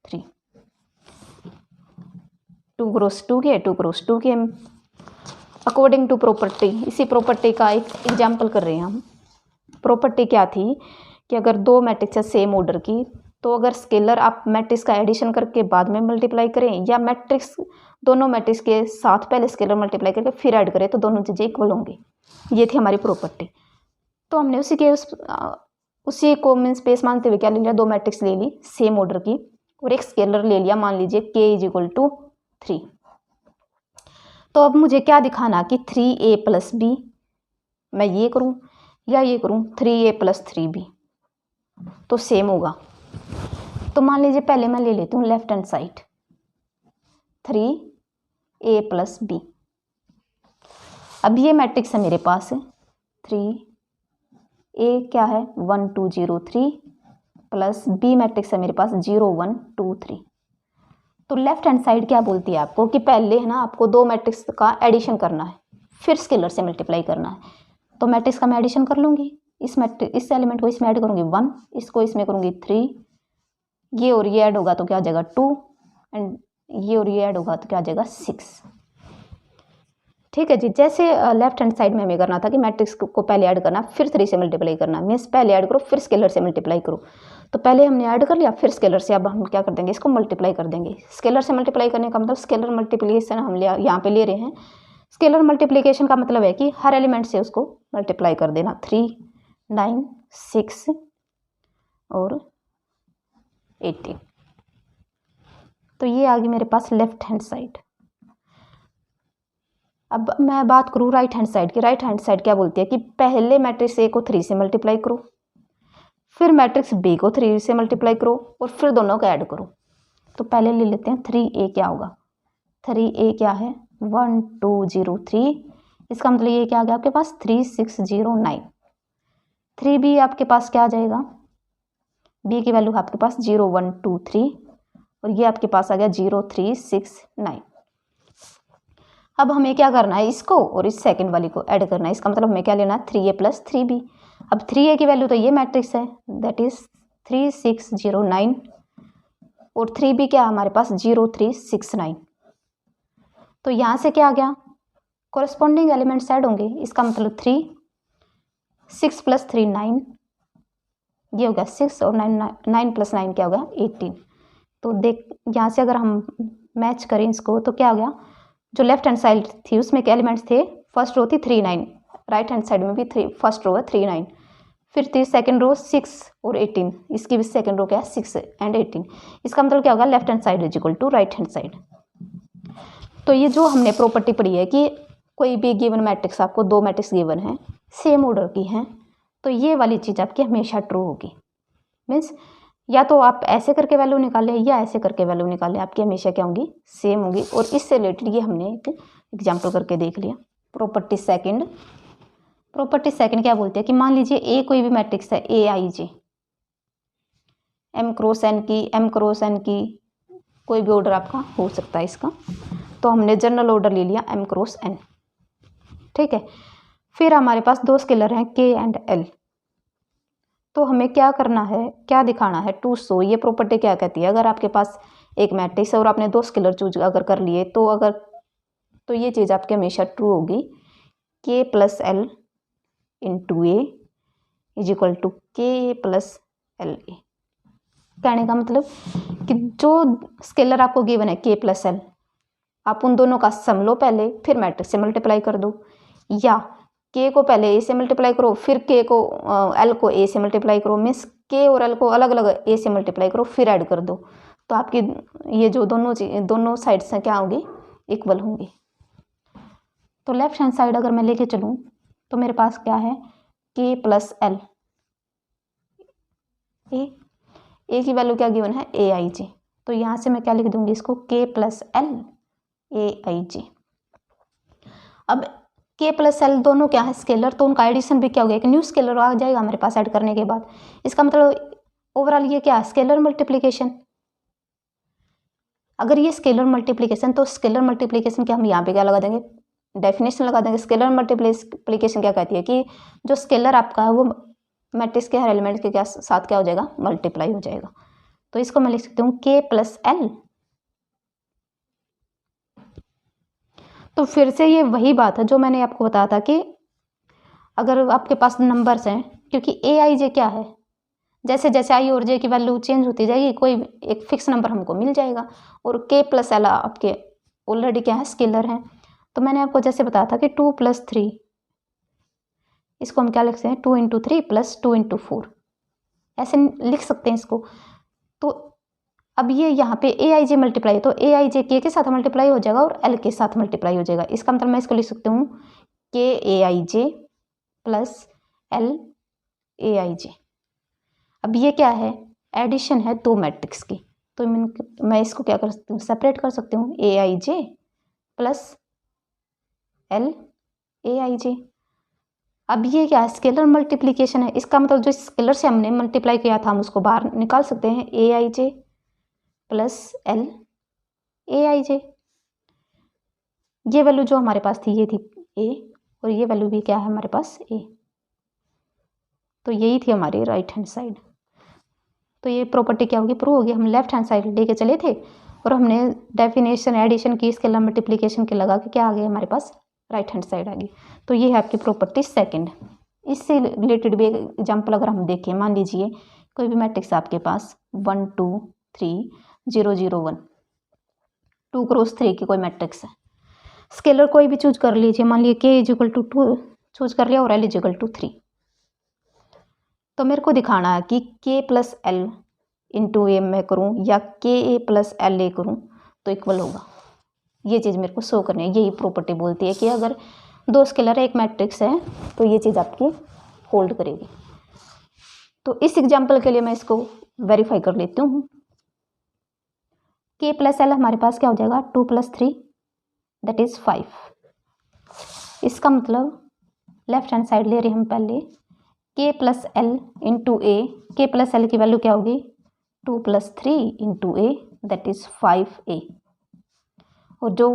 3, 2 क्रॉस 2 के 2 क्रॉस 2 के अकॉर्डिंग टू प्रॉपर्टी। इसी प्रॉपर्टी का एक एग्जाम्पल कर रहे हैं हम। प्रॉपर्टी क्या थी कि अगर दो मैट्रिक्स है सेम ऑर्डर की, तो अगर स्केलर आप मैट्रिक्स का एडिशन करके बाद में मल्टीप्लाई करें, या मैट्रिक्स दोनों मैट्रिक्स के साथ पहले स्केलर मल्टीप्लाई करके फिर ऐड करें, तो दोनों चीज़ें इक्वल होंगी। ये थी हमारी प्रॉपर्टी। तो हमने उसी को मीन स्पेस मानते हुए क्या ले लिया, दो मैट्रिक्स ले ली सेम ऑर्डर की और एक स्केलर ले लिया, मान लीजिए k इज इक्वल टू 3। तो अब मुझे क्या दिखाना कि 3a प्लस बी, मैं ये करूं या ये करूं 3a प्लस 3b, तो सेम होगा। तो मान लीजिए पहले मैं ले लेती हूँ left hand side 3a plus B. अब ये मैट्रिक्स है मेरे पास 3a क्या है 1 2 0 3 प्लस बी मैट्रिक्स है मेरे पास 0 1 2 3। तो लेफ्ट हैंड साइड क्या बोलती है आपको कि पहले है ना आपको दो मैट्रिक्स का एडिशन करना है, फिर स्केलर से मल्टीप्लाई करना है। तो मैट्रिक्स का मैं एडिशन कर लूँगी, इस एलिमेंट को इसमें ऐड करूँगी 1, इसको इसमें करूँगी 3, ये और ये ऐड होगा तो क्या आ जाएगा 2, एंड ये और ये ऐड होगा तो क्या आ जाएगा 6। ठीक है जी। जैसे लेफ्ट हैंड साइड में हमें करना था कि मैट्रिक्स को पहले ऐड करना फिर 3 से मल्टीप्लाई करना, मीन्स पहले ऐड करो फिर स्केलर से मल्टीप्लाई करो। तो पहले हमने ऐड कर लिया फिर स्केलर से, अब हम क्या कर देंगे, इसको मल्टीप्लाई कर देंगे। स्केलर से मल्टीप्लाई करने का मतलब स्केलर मल्टीप्लिकेशन हम यहाँ पे ले रहे हैं। स्केलर मल्टीप्लिकेशन का मतलब है कि हर एलिमेंट से उसको मल्टीप्लाई कर देना, 3 9 6 और 18। तो ये आ गई मेरे पास लेफ्ट हैंड साइड। अब मैं बात करूँ राइट हैंड साइड की। राइट हैंड साइड क्या बोलती है कि पहले मैट्रिक्स ए को 3 से मल्टीप्लाई करो, फिर मैट्रिक्स बी को 3 से मल्टीप्लाई करो और फिर दोनों को ऐड करो। तो पहले ले लेते हैं 3a क्या होगा, 3a क्या है 1 2 0 3, इसका मतलब ये क्या आ गया आपके पास 3 6 0 9। 3b आपके पास क्या आ जाएगा, b की वैल्यू आपके पास 0 1 2 3 और ये आपके पास आ गया 0 3 6 9। अब हमें क्या करना है, इसको और इस सेकंड वाली को ऐड करना है। इसका मतलब हमें क्या लेना है 3a प्लस 3b। अब 3a की वैल्यू तो ये मैट्रिक्स है, दैट इज 3 6 0 9 और 3b क्या है हमारे पास 0 3 6 9। तो यहाँ से क्या आ गया कोरस्पॉन्डिंग एलिमेंट्स ऐड होंगे, इसका मतलब 3, 6 + 3 9, ये हो गया 6 और 9 + 9 क्या हो गया 18। तो देख यहाँ से अगर हम मैच करें इसको तो क्या हो गया, जो लेफ्ट हैंड साइड थी उसमें के एलिमेंट्स थे, फर्स्ट रो थी 3 9, राइट हैंड साइड में भी 3, फर्स्ट रो है 3 9, फिर थी सेकंड रो 6 और 18, इसकी भी सेकंड रो क्या है 6 एंड 18। इसका मतलब क्या होगा, left hand side is equal to right hand side. तो ये जो हमने प्रॉपर्टी पढ़ी है कि कोई भी गिवन मैट्रिक्स, आपको 2 मैट्रिक्स गिवन है सेम ऑर्डर की हैं, तो ये वाली चीज़ आपकी हमेशा ट्रू होगी। मीन्स या तो आप ऐसे करके वैल्यू निकालें या ऐसे करके वैल्यू निकालें, आपकी हमेशा क्या होंगी, सेम होगी। और इससे रिलेटेड ये हमने एक एग्जाम्पल करके देख लिया। प्रॉपर्टी सेकंड क्या बोलती है कि मान लीजिए ए कोई भी मैट्रिक्स है, AIJ, M क्रॉस N की कोई भी ऑर्डर आपका हो सकता है इसका, तो हमने जनरल ऑर्डर ले लिया M क्रॉस N, ठीक है। फिर हमारे पास 2 स्केलर हैं K एंड L, तो हमें क्या करना है, क्या दिखाना है, टू शो। ये प्रॉपर्टी क्या कहती है, अगर आपके पास एक मैट्रिक्स है और आपने 2 स्केलर चूज अगर कर लिए तो ये चीज़ आपके हमेशा ट्रू होगी, K + L × A is equal to K + LA। कहने का मतलब कि जो स्केलर आपको गिवन है K + L, आप उन दोनों का सम लो पहले, फिर मैट्रिक्स से मल्टीप्लाई कर दो, या K को पहले A से मल्टीप्लाई करो, फिर L को A से मल्टीप्लाई करो, मीन्स K और L को अलग अलग A से मल्टीप्लाई करो, फिर ऐड कर दो, तो आपकी ये जो दोनों साइड्स हैं क्या होंगी, इक्वल होंगी। तो लेफ्ट हैंड साइड अगर मैं लेके चलूँ तो मेरे पास क्या है, K + L, A की वैल्यू क्या गिवन है, AIJ, तो यहाँ से मैं क्या लिख दूंगी इसको, K + L AIJ। अब K + L दोनों क्या है, स्केलर, तो उनका एडिशन भी क्या हो गया, एक न्यू स्केलर आ जाएगा हमारे पास ऐड करने के बाद। इसका मतलब ओवरऑल ये क्या है, स्केलर मल्टीप्लिकेशन। अगर ये स्केलर मल्टीप्लिकेशन, तो स्केलर मल्टीप्लिकेशन क्या हम यहाँ पे क्या लगा देंगे, डेफिनेशन लगा देंगे। स्केलर मल्टीप्लिकेशन क्या कहती है कि जो स्केलर आपका है वो मैट्रिक्स के हर एलिमेंट के क्या साथ क्या हो जाएगा, मल्टीप्लाई हो जाएगा। तो इसको मैं लिख सकती हूँ K + L। तो फिर से ये वही बात है जो मैंने आपको बताया था कि अगर आपके पास नंबर्स हैं, क्योंकि AIJ क्या है, जैसे जैसे I और J की वैल्यू चेंज होती जाएगी, कोई एक फिक्स नंबर हमको मिल जाएगा, और K + L आपके ऑलरेडी क्या है, स्केलर हैं। तो मैंने आपको जैसे बताया था कि 2 + 3, इसको हम क्या लिख सकते हैं, 2 × 3 + 2 × 4, ऐसे लिख सकते हैं इसको। तो अब ये यहाँ पे AIJ मल्टीप्लाई, तो AIJ K के साथ मल्टीप्लाई हो जाएगा और L के साथ मल्टीप्लाई हो जाएगा। इसका मतलब मैं इसको लिख सकती हूँ KAIJ + L AIJ। अब ये क्या है, एडिशन है 2 मैट्रिक्स की, तो मैं इसको क्या कर सकती हूँ, सेपरेट कर सकती हूँ, AIJ + L AIJ। अब ये क्या है, स्केलर मल्टीप्लिकेशन है, इसका मतलब जो स्केलर से हमने मल्टीप्लाई किया था हम उसको बाहर निकाल सकते हैं, AIJ + L AIJ। ये वैल्यू जो हमारे पास थी ये थी A, और ये वैल्यू भी क्या है हमारे पास A, तो यही थी हमारी राइट हैंड साइड। तो ये प्रॉपर्टी क्या होगी, प्रूव होगी। हम लेफ्ट हैंड साइड लेके चले थे और हमने डेफिनेशन एडिशन की, स्केलर मल्टीप्लिकेशन के लगा के क्या आ गया हमारे पास, राइट हैंड साइड आ गई। तो ये है आपकी प्रॉपर्टी सेकंड। इससे रिलेटेड भी एग्जांपल अगर हम देखें, मान लीजिए कोई भी मैट्रिक्स आपके पास 1 2 3 0 0 1, 2 × 3 की कोई मैट्रिक्स है, स्केलर कोई भी चूज कर लीजिए, मान लीजिए K = 2 चूज कर लिया और L = 3। तो मेरे को दिखाना है कि K + L × A मैं करूँ या KA + LA करूँ तो इक्वल होगा, ये चीज़ मेरे को शो करनी है। यही प्रॉपर्टी बोलती है कि अगर 2 स्केलर एक मैट्रिक्स है तो ये चीज़ आपकी होल्ड करेगी। तो इस एग्जाम्पल के लिए मैं इसको वेरीफाई कर लेती हूँ। K + L हमारे पास क्या हो जाएगा, 2 + 3 दैट इज 5। इसका मतलब लेफ्ट हैंड साइड ले रहे हम पहले, K + L × A, K + L की वैल्यू क्या होगी, 2 + 3 × A दैट इज 5A। और जो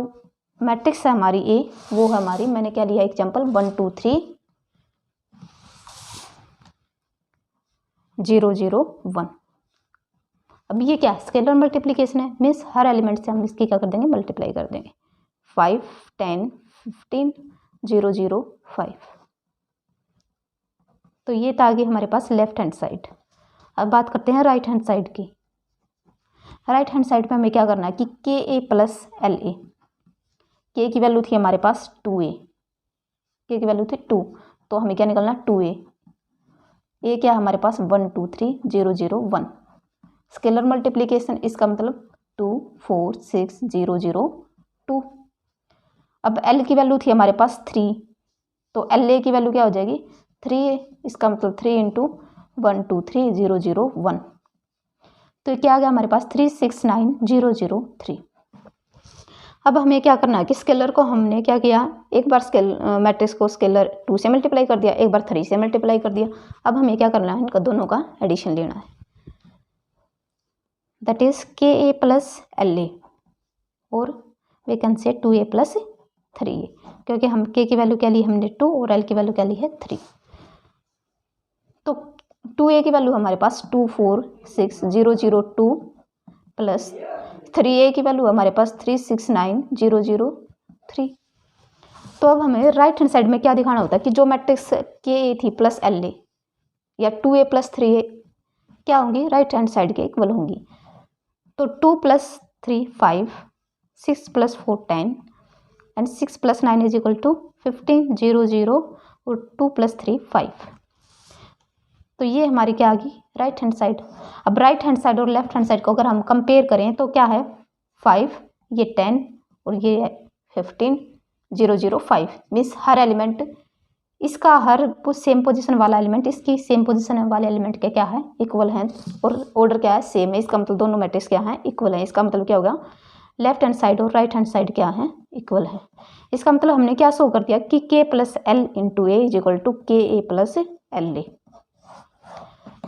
मैट्रिक्स है हमारी A, वो है हमारी, मैंने क्या लिया एग्जाम्पल, 1 2 3 0 0 1। अब ये क्या स्केलर मल्टीप्लिकेशन है, मीन्स हर एलिमेंट से हम इसकी क्या कर देंगे, मल्टीप्लाई कर देंगे। 5 10 15 005। तो ये था आगे हमारे पास लेफ्ट हैंड साइड। अब बात करते हैं राइट हैंड साइड की। राइट हैंड साइड पे हमें क्या करना है कि के ए प्लस एल ए। के की वैल्यू थी हमारे पास 2a, के की वैल्यू थी 2, तो हमें क्या निकलना 2a। ए क्या हमारे पास 1 2 3 0 0 1। स्केलर मल्टीप्लिकेशन, इसका मतलब 2 4 6 0 0 2। अब एल की वैल्यू थी हमारे पास 3, तो एल ए की वैल्यू क्या हो जाएगी 3a, इसका मतलब 3 इंटू 1 2 3 0 0 1। तो क्या आ गया हमारे पास 3 6 9 0 0 3। अब हमें क्या करना है कि स्केलर को हमने क्या किया, एक बार मैट्रिक्स को स्केलर 2 से मल्टीप्लाई कर दिया, एक बार 3 से मल्टीप्लाई कर दिया। अब हमें क्या करना है, इनका दोनों का एडिशन लेना है, दैट इज के ए प्लस एल ए, और we can say 2a plus 3a, क्योंकि हम के की वैल्यू क्या ली हमने 2 और एल की वैल्यू क्या ली है 3। तो 2a की वैल्यू हमारे पास 2 4 6 0 0 2 प्लस 3a की वैल्यू हमारे पास 3 6 9 0 0 3। तो अब हमें राइट हैंड साइड में क्या दिखाना होता है कि जो मैट्रिक्स के ए थी प्लस एल ए या 2a प्लस 3a क्या होंगी, राइट हैंड साइड के इक्वल होंगी। तो 2 plus 3 5, 6 plus 4 10 and 6 plus 9 is equal to 15 0 0 और 2 प्लस 3 5। तो ये हमारी क्या आ गई राइट हैंड साइड। अब राइट हैंड साइड और लेफ्ट हैंड साइड को अगर हम कंपेयर करें तो क्या है 5, ये 10 और ये 15 0 0 5। मीन्स हर एलिमेंट इसका हर सेम पोजीशन वाला एलिमेंट इसकी सेम पोजीशन वाले एलिमेंट के क्या है इक्वल हैं, और ऑर्डर क्या है सेम है। इसका मतलब दोनों मैट्रिक्स क्या है इक्वल है। इसका मतलब क्या होगा लेफ्ट हैंड साइड और राइट हैंड साइड क्या है इक्वल है। इसका मतलब हमने क्या शो कर दिया कि K plus L into A is equal to K A plus L A.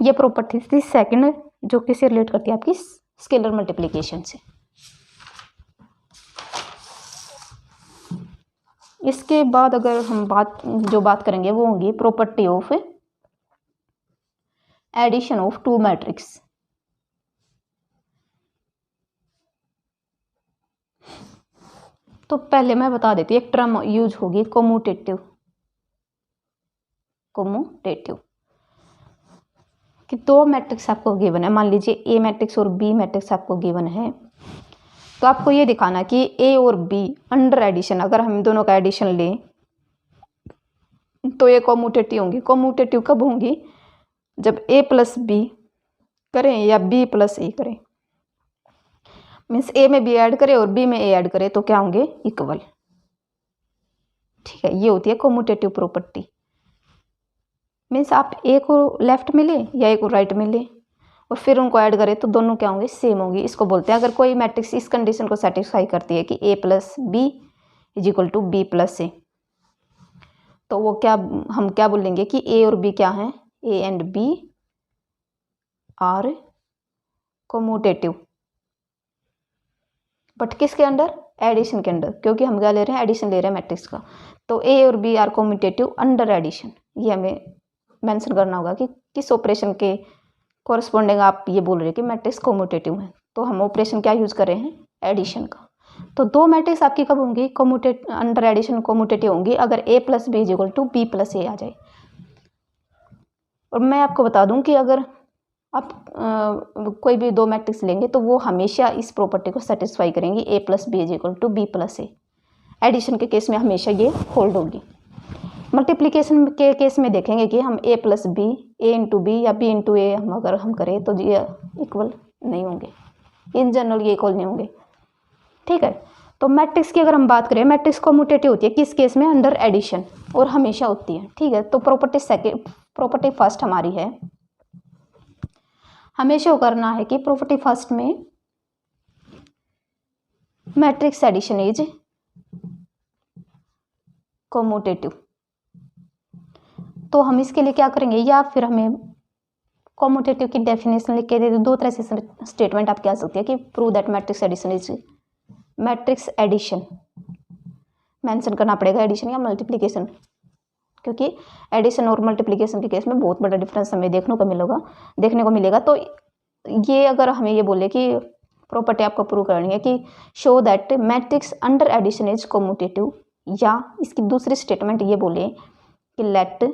ये प्रॉपर्टी थी सेकंड, जो किससे रिलेट करती है आपकी स्केलर मल्टीप्लिकेशन से। इसके बाद अगर हम बात करेंगे वो होगी property of addition of two matrix. तो पहले मैं बता देती हूँ, एक टर्म यूज होगी कोमूटेटिव कि दो मैट्रिक्स आपको गिवन है, मान लीजिए ए मैट्रिक्स और बी मैट्रिक्स आपको गिवन है, तो आपको ये दिखाना कि ए और बी अंडर एडिशन, अगर हम दोनों का एडिशन लें तो ये कोमूटेटिव होंगी। कोमूटेटिव कब होंगी, जब ए प्लस बी करें या बी प्लस ए करें। मीन्स ए में बी ऐड करें और बी में ए ऐड करें तो क्या होंगे इक्वल। ठीक है, ये होती है कोमूटेटिव प्रॉपर्टी। मीन्स आप ए को लेफ्ट में लें या ए को राइट में लें और फिर उनको ऐड करें तो दोनों क्या होंगे सेम होंगी। इसको बोलते हैं, अगर कोई मैट्रिक्स इस कंडीशन को सेटिस्फाई करती है कि A plus B is equal to B plus A, तो वो क्या हम क्या बोलेंगे कि ए और बी क्या हैं, A and B are commutative. But किसके अंडर, एडिशन के अंडर, क्योंकि हम क्या ले रहे हैं एडिशन ले रहे हैं मैट्रिक्स का। तो ए और बी आर कोमूटेटिव अंडर एडिशन, ये हमें मेंशन करना होगा कि किस ऑपरेशन के कोरस्पॉन्डिंग आप ये बोल रहे हैं कि मैट्रिक्स कोमूटेटिव है। तो हम ऑपरेशन क्या यूज कर रहे हैं एडिशन का। तो दो मैट्रिक्स आपकी कब होंगी अंडर एडिशन कोमूटेटिव होंगी अगर A plus B is equal to B plus A आ जाए। और मैं आपको बता दूं कि अगर आप कोई भी दो मैट्रिक्स लेंगे तो वो हमेशा इस प्रॉपर्टी को सेटिस्फाई करेंगी, A plus B is equal to B plus A. Addition के केस में हमेशा ये होल्ड होगी। मल्टीप्लिकेशन के केस में देखेंगे कि हम ए प्लस बी, ए इंटू बी या बी इंटू ए अगर हम करें तो ये इक्वल नहीं होंगे, इन जनरल ये इक्वल नहीं होंगे। ठीक है, तो मैट्रिक्स की अगर हम बात करें, मैट्रिक्स कोमूटेटिव होती है किस केस में, अंडर एडिशन, और हमेशा होती है। ठीक है, तो प्रॉपर्टी फर्स्ट हमारी है, हमें शो करना है कि प्रॉपर्टी फर्स्ट में मैट्रिक्स एडिशन इज कोमूटेटिव। तो हम इसके लिए क्या करेंगे, या फिर हमें कोमूटेटिव की डेफिनेशन लिख के दे, दो तरह से स्टेटमेंट आप कह सकते हैं कि prove that matrix addition is matrix addition mention करना पड़ेगा, एडिशन या मल्टीप्लिकेशन, क्योंकि एडिशन और मल्टीप्लिकेशन के केस में बहुत बड़ा डिफरेंस हमें देखने को मिलेगा। तो ये अगर हमें ये बोले कि प्रॉपर्टी आपको प्रूव करनी है कि show that matrix under addition is commutative, या इसकी दूसरी स्टेटमेंट ये बोले कि let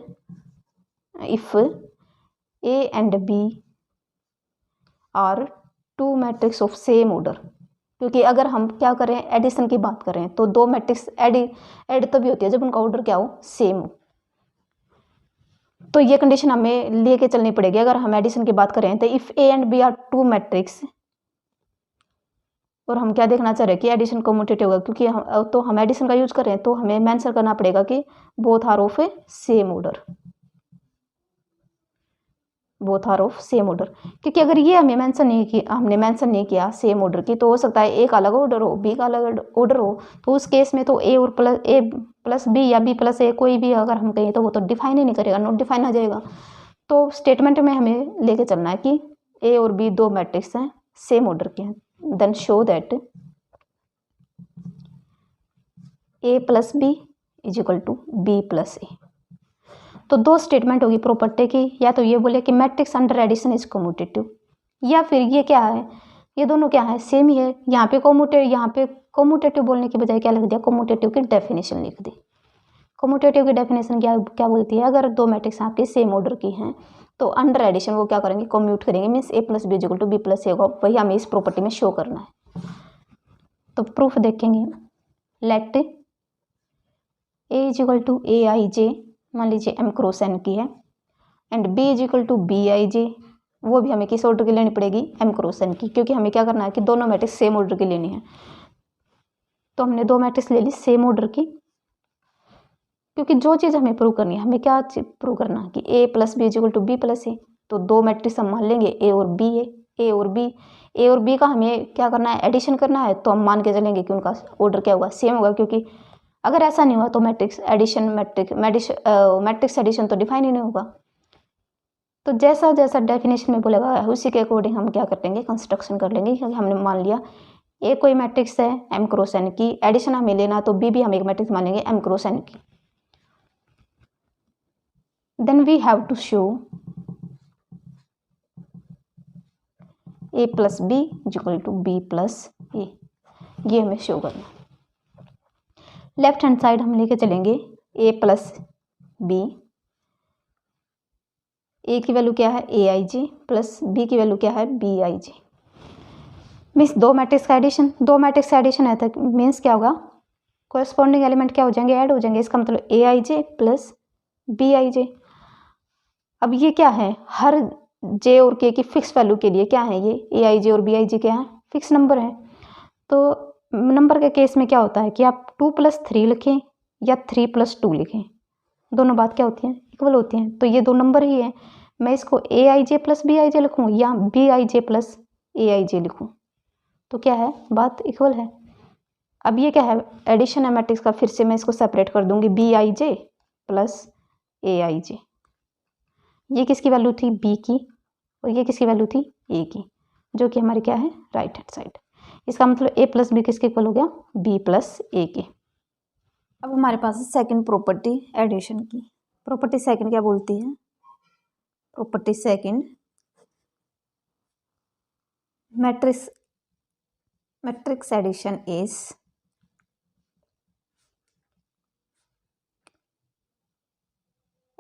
if A and B are two matrix of same order, क्योंकि अगर हम क्या करें एडिशन की बात करें तो दो मैट्रिक्स ऐड तभी होती है जब उनका ऑर्डर क्या हो, सेम हो। तो ये कंडीशन हमें लेके चलनी पड़ेगी अगर हम एडिशन की बात करें। तो if A and B are two matrix, और हम क्या देखना चाह रहे हैं कि एडिशन कम्यूटेटिव होगा, क्योंकि हम एडिशन का यूज कर रहे हैं तो हमें मेंशन करना पड़ेगा कि both are of same order, both are of same order. क्योंकि अगर ये हमने मेंशन नहीं किया सेम ऑर्डर की, तो हो सकता है ए का अलग ऑर्डर हो, बी का अलग ऑर्डर हो, तो उस केस में तो ए प्लस बी या बी प्लस ए कोई भी अगर हम कहें तो वो तो डिफाइन ही नहीं करेगा, नॉट डिफाइन आ जाएगा। तो स्टेटमेंट में हमें लेके चलना है कि ए और बी दो मैट्रिक्स हैं, सेम ऑर्डर के हैं। Then show that A plus B is equal to B plus A. तो दो स्टेटमेंट होगी प्रॉपर्टी की, या तो ये बोले कि matrix under addition is commutative, या फिर ये क्या है, ये दोनों क्या है, सेम ही है। यहाँ पे कम्यूटेटिव बोलने के बजाय क्या लिख दिया, कम्यूटेटिव की डेफिनेशन लिख दी। कम्यूटेटिव की डेफिनेशन क्या बोलती है, अगर दो मैट्रिक्स आपके सेम ऑर्डर की हैं तो अंडर एडिशन वो क्या करेंगे, कम्यूट करेंगे, means A plus B is equal to B plus A होगा। वही हमें इस प्रॉपर्टी में शो करना है। तो प्रूफ देखेंगे, let A is equal to A I J, मान लीजिए एम क्रॉस एन की है, and B is equal to B I J, वो भी हमें किस ऑर्डर की लेनी पड़ेगी, एम क्रॉस एन की, क्योंकि हमें क्या करना है कि दोनों मैट्रिक्स सेम ऑर्डर की लेनी है। तो हमने दो मैट्रिक्स ले ली सेम ऑर्डर की, क्योंकि जो चीज़ हमें प्रूव करनी है, हमें क्या प्रूव करना है कि A plus B is equal to B plus A. तो दो मैट्रिक्स हम मान लेंगे ए और बी है, ए और बी का हमें क्या करना है, एडिशन करना है। तो हम मान के चलेंगे कि उनका ऑर्डर क्या होगा, सेम होगा, क्योंकि अगर ऐसा नहीं हुआ तो मैट्रिक्स एडिशन तो डिफाइन ही नहीं होगा। तो जैसा जैसा डेफिनेशन में बोलेगा उसी के अकॉर्डिंग हम क्या कर लेंगे, कंस्ट्रक्शन कर लेंगे। क्योंकि हमने मान लिया ए कोई मैट्रिक्स है एम क्रॉस एन की, एडिशन हमें लेना, तो बी भी हम एक मैट्रिक्स मानेंगे एम क्रॉस एन की। Then we have to show A plus B is equal to B plus A, ये हमें शो करना। लेफ्ट हैंड साइड हम लेके चलेंगे ए प्लस बी, ए की वैल्यू क्या है, ए आई जे, प्लस बी की वैल्यू क्या है, बी आई जे। मीन्स दो मैट्रिक्स का एडिशन है, तो मीन्स क्या होगा, कोरस्पॉन्डिंग एलिमेंट क्या हो जाएंगे, ऐड हो जाएंगे। इसका मतलब ए I J plus B I J. अब ये क्या है, हर जे और के की फिक्स वैल्यू के लिए क्या है, ये ए आई जे और बी आई जे क्या है, फिक्स नंबर है। तो नंबर के केस में क्या होता है कि आप 2+3 लिखें या 3+2 लिखें, दोनों बात क्या होती है, इक्वल होती हैं। तो ये दो नंबर ही है, मैं इसको ए I J plus B I जे लिखूँ या B I J plus A I जे लिखूँ, तो क्या है, बात इक्वल है। अब ये क्या है, एडिशन है मैट्रिक्स का, फिर से मैं इसको सेपरेट कर दूंगी, B I J plus A I जे। ये किसकी वैल्यू थी, बी की, और ये किसकी वैल्यू थी, ए की, जो कि हमारी क्या है, राइट हैंड साइड। इसका मतलब ए प्लस बी किसके इक्वल हो गया, बी प्लस ए के। अब हमारे पास है सेकंड प्रॉपर्टी एडिशन की। प्रॉपर्टी सेकंड क्या बोलती है, property second matrix addition is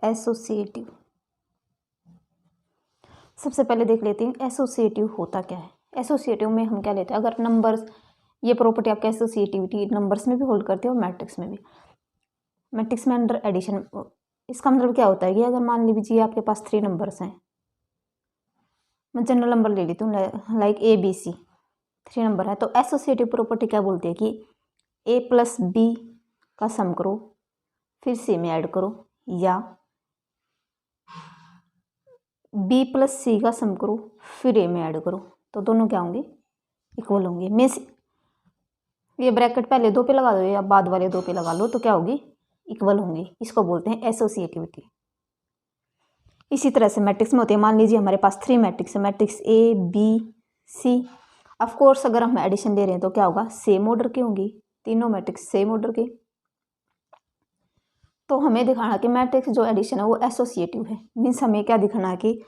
associative. सबसे पहले देख लेते हैं एसोसिएटिव होता क्या है। एसोसिएटिव में हम क्या लेते हैं, अगर नंबर्स, ये प्रॉपर्टी आपका एसोसिएटिविटी नंबर्स में भी होल्ड करते हैं और मैट्रिक्स में भी। मैट्रिक्स में अंडर एडिशन, इसका मतलब क्या होता है कि अगर मान लीजिए आपके पास 3 नंबर्स हैं, मैं जनरल नंबर ले लेती हूँ, like A B C, 3 number है, तो एसोसिएटिव प्रॉपर्टी क्या बोलती है कि ए प्लस बी का सम करो फिर सी में ऐड करो, या बी प्लस सी का सम करो फिर ए में ऐड करो, तो दोनों क्या होंगे, इक्वल होंगे। मीन्स ये ब्रैकेट पहले 2 पे लगा दो या बाद वाले 2 पे लगा लो, तो क्या होगी, इक्वल होंगे। इसको बोलते हैं एसोसिएटिविटी। इसी तरह से मैट्रिक्स में होती है, मान लीजिए हमारे पास 3 मैट्रिक्स है, matrix A B C. Of course अगर हम एडिशन ले रहे हैं तो क्या होगा, सेम ऑर्डर की होंगी, तीनों मैट्रिक्स सेम ऑर्डर के। तो हमें दिखाना कि मैट्रिक्स जो एडिशन है वो एसोसिएटिव है। मीन्स हमें क्या दिखाना है कि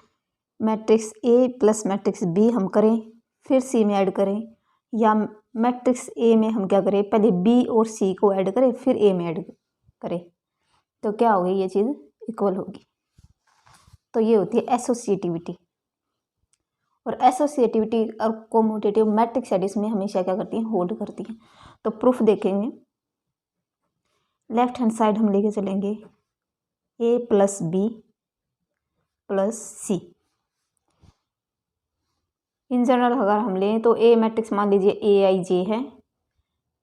matrix A plus matrix B हम करें फिर सी में ऐड करें, या मैट्रिक्स ए में हम क्या करें, पहले बी और सी को ऐड करें फिर ए में ऐड करें, तो क्या होगी, ये चीज़ इक्वल होगी। तो ये होती है एसोसिएटिविटी। और एसोसिएटिविटी और कोम्यूटेटिव मैट्रिक्स एडिशन में हमेशा क्या करती हैं, होल्ड करती हैं। तो प्रूफ देखेंगे, लेफ्ट हैंड साइड हम लेके चलेंगे A plus B plus C. In general अगर हम लें तो ए मैट्रिक्स मान लीजिए ए आई जे है,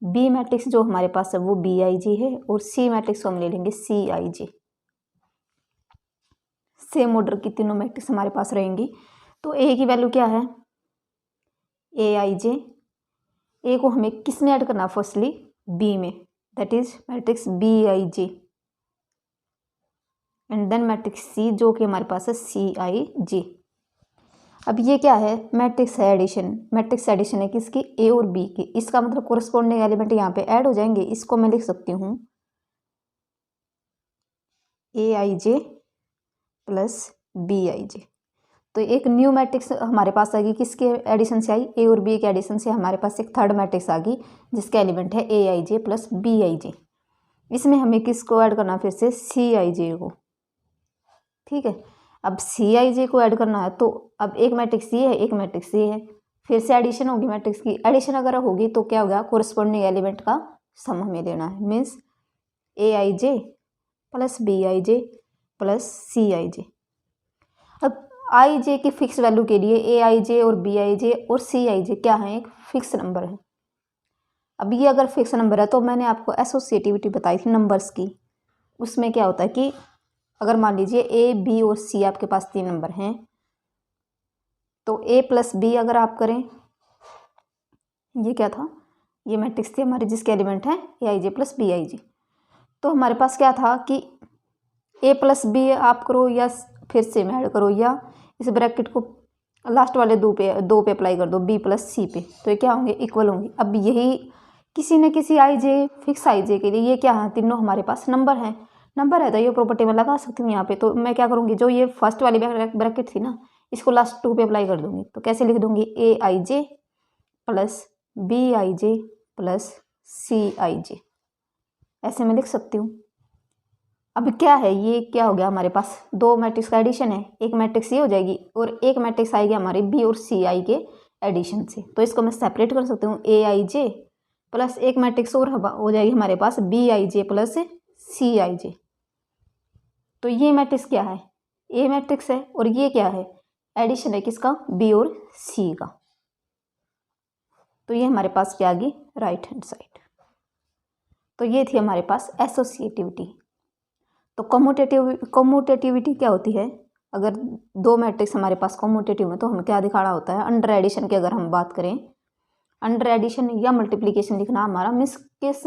बी मैट्रिक्स जो हमारे पास है वो बी आई जे है, और सी मैट्रिक्स को हम ले लेंगे सी आई जे। सेम ऑर्डर की तीनों मैट्रिक्स हमारे पास रहेंगी। तो ए की वैल्यू क्या है, ए आई जे। ए को हमें किस में ऐड करना, फर्स्टली बी में, that is matrix B I J, and then matrix C जो कि हमारे पास है सी आई जे। अब ये क्या है, मैट्रिक्स है एडिशन। मैट्रिक्स एडिशन है किसकी, ए और बी की। इसका मतलब कोरस्पॉन्डिंग एलिमेंट यहाँ पे ऐड हो जाएंगे। इसको मैं लिख सकती हूँ ए I J plus B I जे। तो एक न्यू मैट्रिक्स हमारे पास आ गई, किसके एडिशन से आई, ए और बी के एडिशन से हमारे पास एक थर्ड मैट्रिक्स आ गई जिसका एलिमेंट है ए I J plus B I जे। इसमें हमें किसको ऐड करना, फिर से सी आई जे को। ठीक है, अब सी आई जे को ऐड करना है, तो अब एक मैट्रिक्स ये है, एक मैट्रिक्स ये है, फिर से एडिशन होगी मैट्रिक्स की। एडिशन अगर होगी तो क्या होगा, कोरस्पॉन्डिंग एलिमेंट का सम हमें लेना है, means A I J plus B I J plus C I J. अब आई जे की फिक्स वैल्यू के लिए ए आई जे और बी आई जे और सी आई जे क्या है, एक फिक्स नंबर है। अब ये अगर फिक्स नंबर है तो मैंने आपको एसोसिएटिविटी बताई थी नंबर्स की, उसमें क्या होता है कि अगर मान लीजिए ए बी और सी आपके पास तीन नंबर हैं, तो ए प्लस बी अगर आप करें, ये क्या था, ये मैट्रिक्स थी हमारी जिसके एलिमेंट हैं ए I J plus B I जे। तो हमारे पास क्या था कि ए प्लस बी आप करो या फिर से में ऐड करो, या इस ब्रैकेट को लास्ट वाले दो पे अप्लाई कर दो, बी प्लस सी पे, तो ये क्या होंगे, इक्वल होंगे। अब यही किसी न किसी आई जे, फिक्स आई जे के लिए ये क्या है, तीनों हमारे पास नंबर हैं। नंबर है तो ये प्रॉपर्टी में लगा सकती हूँ यहाँ पे। तो मैं क्या करूँगी, जो ये फर्स्ट वाली ब्रैकेट थी ना, इसको लास्ट टू पे अप्लाई कर दूँगी। तो कैसे लिख दूँगी, A I J plus B I J plus C I J, ऐसे मैं लिख सकती हूँ। अब क्या है, ये क्या हो गया, हमारे पास दो मैट्रिक्स का एडिशन है, एक मैट्रिक्स ये हो जाएगी और एक मैट्रिक्स आएगी हमारी बी और सी आई के एडिशन से। तो इसको मैं सेपरेट कर सकती हूँ, ए आई जे प्लस एक मैट्रिक्स और हो जाएगी हमारे पास B I J plus C I जे। तो ये मैट्रिक्स क्या है, ए मैट्रिक्स है, और ये क्या है, एडिशन है किसका, बी और सी का। तो ये हमारे पास क्या आ गई, राइट हैंड साइड। तो ये थी हमारे पास एसोसिएटिविटी। तो कम्यूटेटिविटी क्या होती है, अगर दो मैट्रिक्स हमारे पास कम्यूटेटिव है तो हमें क्या दिखाना होता है, अंडर एडिशन की अगर हम बात करें, अंडर एडिशन या मल्टीप्लिकेशन लिखना हमारा, मीन्स किस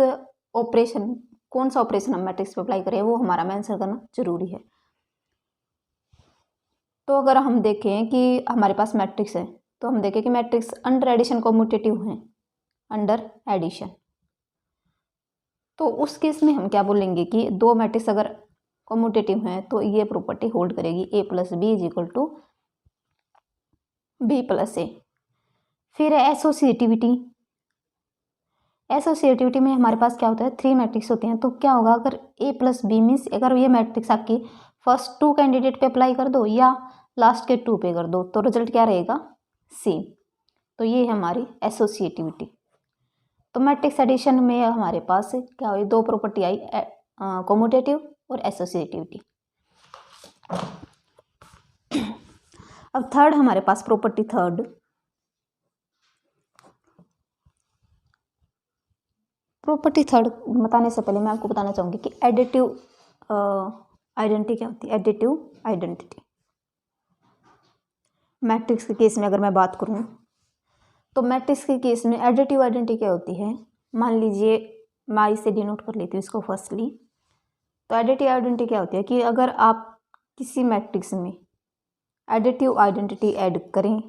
ऑपरेशन, कौन सा ऑपरेशन हम मैट्रिक्स पे अप्लाई करें वो हमारा मेंशन करना जरूरी है। तो अगर हम देखें कि हमारे पास मैट्रिक्स है, तो हम देखें कि मैट्रिक्स अंडर एडिशन कम्यूटेटिव हैं, अंडर एडिशन। तो उस केस में हम क्या बोलेंगे कि दो मैट्रिक्स अगर कम्यूटेटिव हैं तो ये प्रॉपर्टी होल्ड करेगी, A plus B is equal to B plus A. फिर है एसोसिएटिविटी। एसोसिएटिविटी में हमारे पास क्या होता है, थ्री मैट्रिक्स होते हैं। तो क्या होगा, अगर ए प्लस बी मीन्स अगर ये मैट्रिक्स आपकी फर्स्ट टू कैंडिडेट पे अप्लाई कर दो या लास्ट के टू पे कर दो, तो रिजल्ट क्या रहेगा, सेम। तो ये है हमारी एसोसिएटिविटी। तो मैट्रिक्स एडिशन में हमारे पास क्या हुई, दो प्रॉपर्टी आई, कम्यूटेटिव और एसोसिएटिविटी। अब थर्ड हमारे पास प्रॉपर्टी, थर्ड प्रॉपर्टी, थर्ड बताने से पहले मैं आपको बताना चाहूँगी कि एडिटिव आइडेंटिटी क्या होती है। एडिटिव आइडेंटिटी मैट्रिक्स के केस में अगर मैं बात करूँ तो मैट्रिक्स के केस में एडिटिव आइडेंटिटी क्या होती है, मान लीजिए मैं इसे डिनोट कर लेती हूँ इसको फर्स्टली। तो एडिटिव आइडेंटिटी क्या होती है कि अगर आप किसी मैट्रिक्स में एडिटिव आइडेंटिटी ऐड करें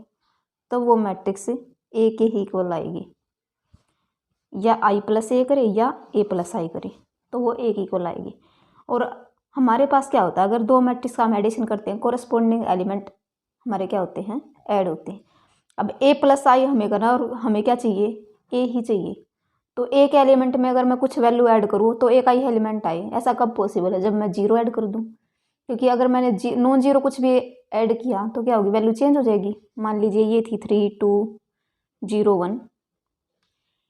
तो वो मैट्रिक्स ए के ही इक्वल आएगी, या आई प्लस ए करे या ए प्लस आई करे तो वो ए की इक्वल आएगी। और हमारे पास क्या होता है, अगर दो मैट्रिक्स का हम एडिशन करते हैं, कोरस्पॉन्डिंग एलिमेंट हमारे क्या होते हैं, ऐड होते हैं। अब a प्लस आई हमें करना और हमें क्या चाहिए, a ही चाहिए। तो एक एलिमेंट में अगर मैं कुछ वैल्यू ऐड करूँ तो एक ही एलिमेंट आए, ऐसा कब पॉसिबल है, जब मैं जीरो ऐड कर दूँ। क्योंकि अगर मैंने नॉन जीरो कुछ भी ऐड किया तो क्या होगी, वैल्यू चेंज हो जाएगी। मान लीजिए ये थी 3 2 0 1,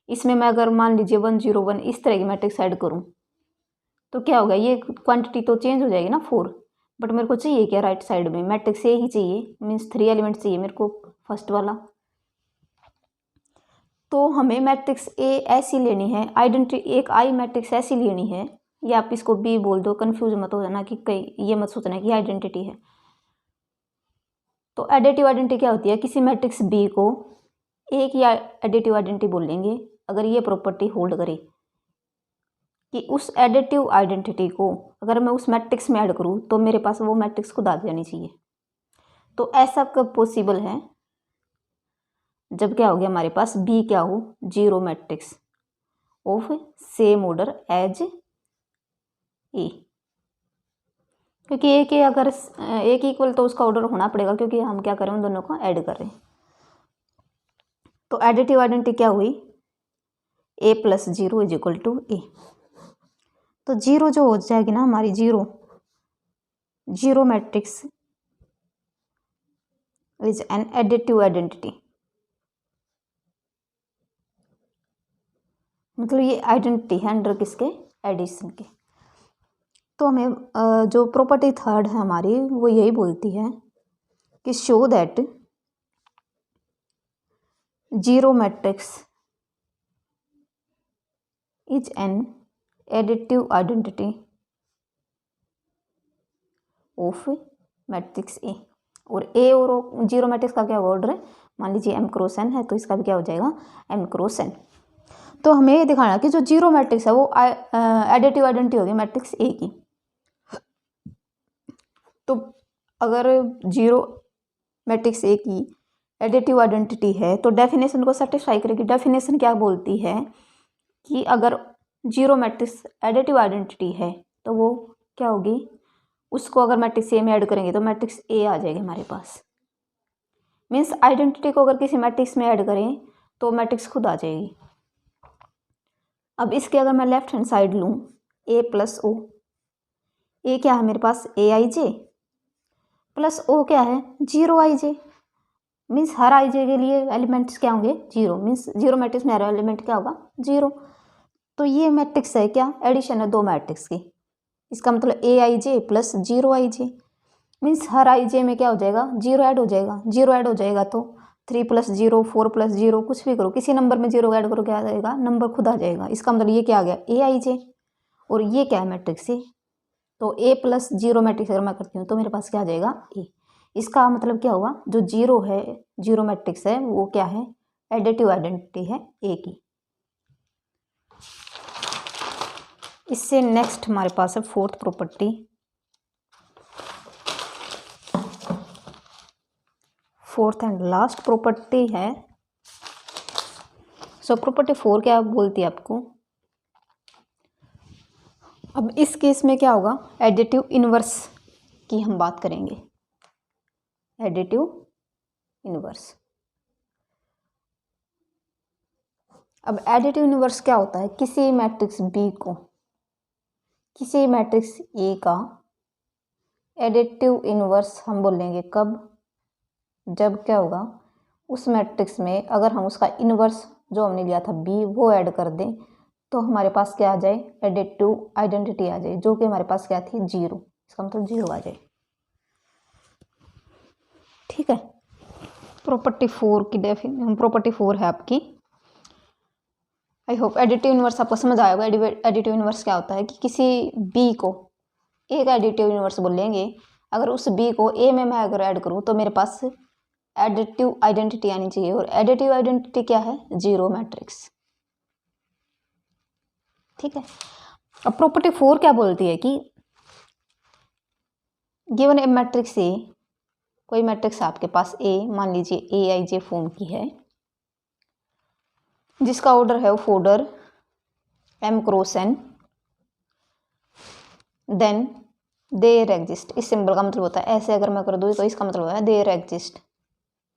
इसमें मैं अगर मान लीजिए 1 0 1 इस तरह की मैट्रिक्स ऐड करूँ तो क्या होगा, ये क्वांटिटी तो चेंज हो जाएगी ना 4। बट मेरे को चाहिए क्या, राइट साइड में मैट्रिक्स ए ही चाहिए, मीन्स 3 एलिमेंट चाहिए मेरे को फर्स्ट वाला। तो हमें मैट्रिक्स ए ऐसी लेनी है, आइडेंटिटी एक आई मैट्रिक्स ऐसी लेनी है, या आप इसको बी बोल दो, कंफ्यूज मत हो जाना कि कई ये मत सोचना कि आइडेंटिटी है। तो एडिटिव आइडेंटिटी क्या होती है, किसी मैट्रिक्स बी को ए की एडिटिव आइडेंटिटी बोलेंगे अगर ये प्रॉपर्टी होल्ड करे कि उस एडिटिव आइडेंटिटी को अगर मैं उस मैट्रिक्स में ऐड करूँ तो मेरे पास वो मैट्रिक्स खुद आ जानी चाहिए। तो ऐसा कब पॉसिबल है, जब क्या हो गया हमारे पास बी क्या हो, zero matrix of same order as A. क्योंकि ए के अगर ए के इक्वल तो उसका ऑर्डर होना पड़ेगा, क्योंकि हम क्या कर रहे हैं, उन दोनों को ऐड कर रहे हैं। तो एडिटिव आइडेंटिटी क्या हुई, A plus zero is equal to A. तो जीरो जो हो जाएगी ना हमारी, zero matrix is an additive identity, मतलब ये आइडेंटिटी है अंडर किसके, एडिशन के। तो हमें जो प्रॉपर्टी थर्ड है हमारी वो यही बोलती है कि show that zero matrix is an additive identity of matrix A. और ए और जीरो मैट्रिक्स का क्या ऑर्डर है, मान लीजिए m क्रॉस n है तो इसका भी क्या हो जाएगा m क्रॉस n। तो हमें ये दिखाना कि जो जीरो मैट्रिक्स है वो एडिटिव आइडेंटिटी होगी मैट्रिक्स ए की। तो अगर जीरो मैट्रिक्स ए की एडिटिव आइडेंटिटी है तो डेफिनेशन को सेटिस्फाई करेगी। डेफिनेशन क्या बोलती है कि अगर जीरो मैट्रिक्स एडिटिव आइडेंटिटी है तो वो क्या होगी, उसको अगर मैट्रिक्स ए में ऐड करेंगे तो मैट्रिक्स ए आ जाएगी हमारे पास। मीन्स आइडेंटिटी को अगर किसी मैट्रिक्स में ऐड करें तो मैट्रिक्स खुद आ जाएगी। अब इसके अगर मैं लेफ्ट हैंड साइड लूँ ए प्लस ओ, ए क्या है मेरे पास ए आई जे प्लस ओ क्या है जीरो आई जे। मीन्स हर आई जे के लिए एलिमेंट्स क्या होंगे जीरो, मीन्स जीरो मैट्रिक्स में हर एलिमेंट क्या होगा जीरो। तो ये मैट्रिक्स है क्या, एडिशन है दो मैट्रिक्स की। इसका मतलब ए I J plus zero I J, means हर आई जे में क्या हो जाएगा जीरो ऐड हो जाएगा। जीरो ऐड हो जाएगा तो 3 प्लस जीरो 4 प्लस जीरो कुछ भी करो, किसी नंबर में जीरो ऐड करो क्या आ जाएगा, नंबर खुद आ जाएगा। इसका मतलब ये क्या आ गया ए आई जे, और ये क्या है मैट्रिक्स ए। तो ए प्लस जीरो मैट्रिक्स अगर मैं करती हूँ तो मेरे पास क्या आ जाएगा ए। इसका मतलब क्या हुआ, जो जीरो है जीरो मैट्रिक्स है वो क्या है, एडिटिव आइडेंटिटी है ए की। इससे नेक्स्ट हमारे पास है fourth property. Fourth and last property है। सो प्रॉपर्टी 4 क्या बोलती है आपको, अब इस केस में क्या होगा, एडिटिव इनवर्स की हम बात करेंगे। एडिटिव इनवर्स, अब एडिटिव इनवर्स क्या होता है, किसी मैट्रिक्स बी को किसी मैट्रिक्स ए का एडिटिव इनवर्स हम बोलेंगे कब, जब क्या होगा उस मैट्रिक्स में अगर हम उसका इनवर्स जो हमने लिया था बी वो ऐड कर दें तो हमारे पास क्या आ जाए, एडिटिव आइडेंटिटी आ जाए, जो कि हमारे पास क्या थी जीरो। इसका मतलब जीरो आ जाए। ठीक है, प्रॉपर्टी 4 की प्रॉपर्टी 4 है आपकी। आई होप एडिटिव इनवर्स आपको समझ आएगा। एडिटिव इनवर्स क्या होता है कि किसी बी को ए का एडिटिव इनवर्स बोलेंगे, अगर उस बी को ए में मैं अगर ऐड करूँ तो मेरे पास एडिटिव आइडेंटिटी आनी चाहिए, और एडिटिव आइडेंटिटी क्या है जीरो मैट्रिक्स। ठीक है, अब प्रॉपर्टी 4 क्या बोलती है कि गिवन ए मैट्रिक्स ए, कोई मैट्रिक्स आपके पास ए, मान लीजिए ए आई जे फॉर्म की है जिसका ऑर्डर है of order m cross n, then there exist. इस सिंबल का मतलब होता है ऐसे अगर मैं कर दूँ तो इसका मतलब है देयर एग्जिस्ट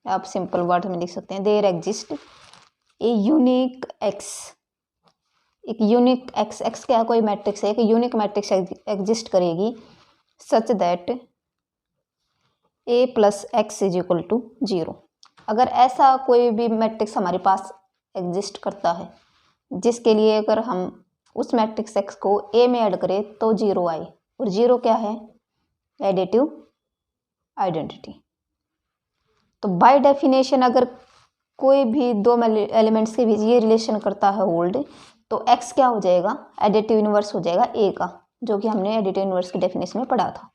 आप सिंपल वर्ड में लिख सकते हैं, there exist a unique X. एक यूनिक एक्स, एक्स क्या कोई मैट्रिक्स है, एक यूनिक मैट्रिक्स एग्जिस्ट करेगी such that A plus X is equal to 0। अगर ऐसा कोई भी मैट्रिक्स हमारे पास एग्जिस्ट करता है जिसके लिए अगर हम उस मैट्रिक्स एक्स को ए में ऐड करें तो 0 आए, और 0 क्या है, एडिटिव आइडेंटिटी। तो बाय डेफिनेशन अगर कोई भी दो एलिमेंट्स के बीच ये रिलेशन करता है होल्ड, तो x क्या हो जाएगा, एडिटिव इनवर्स हो जाएगा a का, जो कि हमने एडिटिव इनवर्स की डेफिनेशन में पढ़ा था।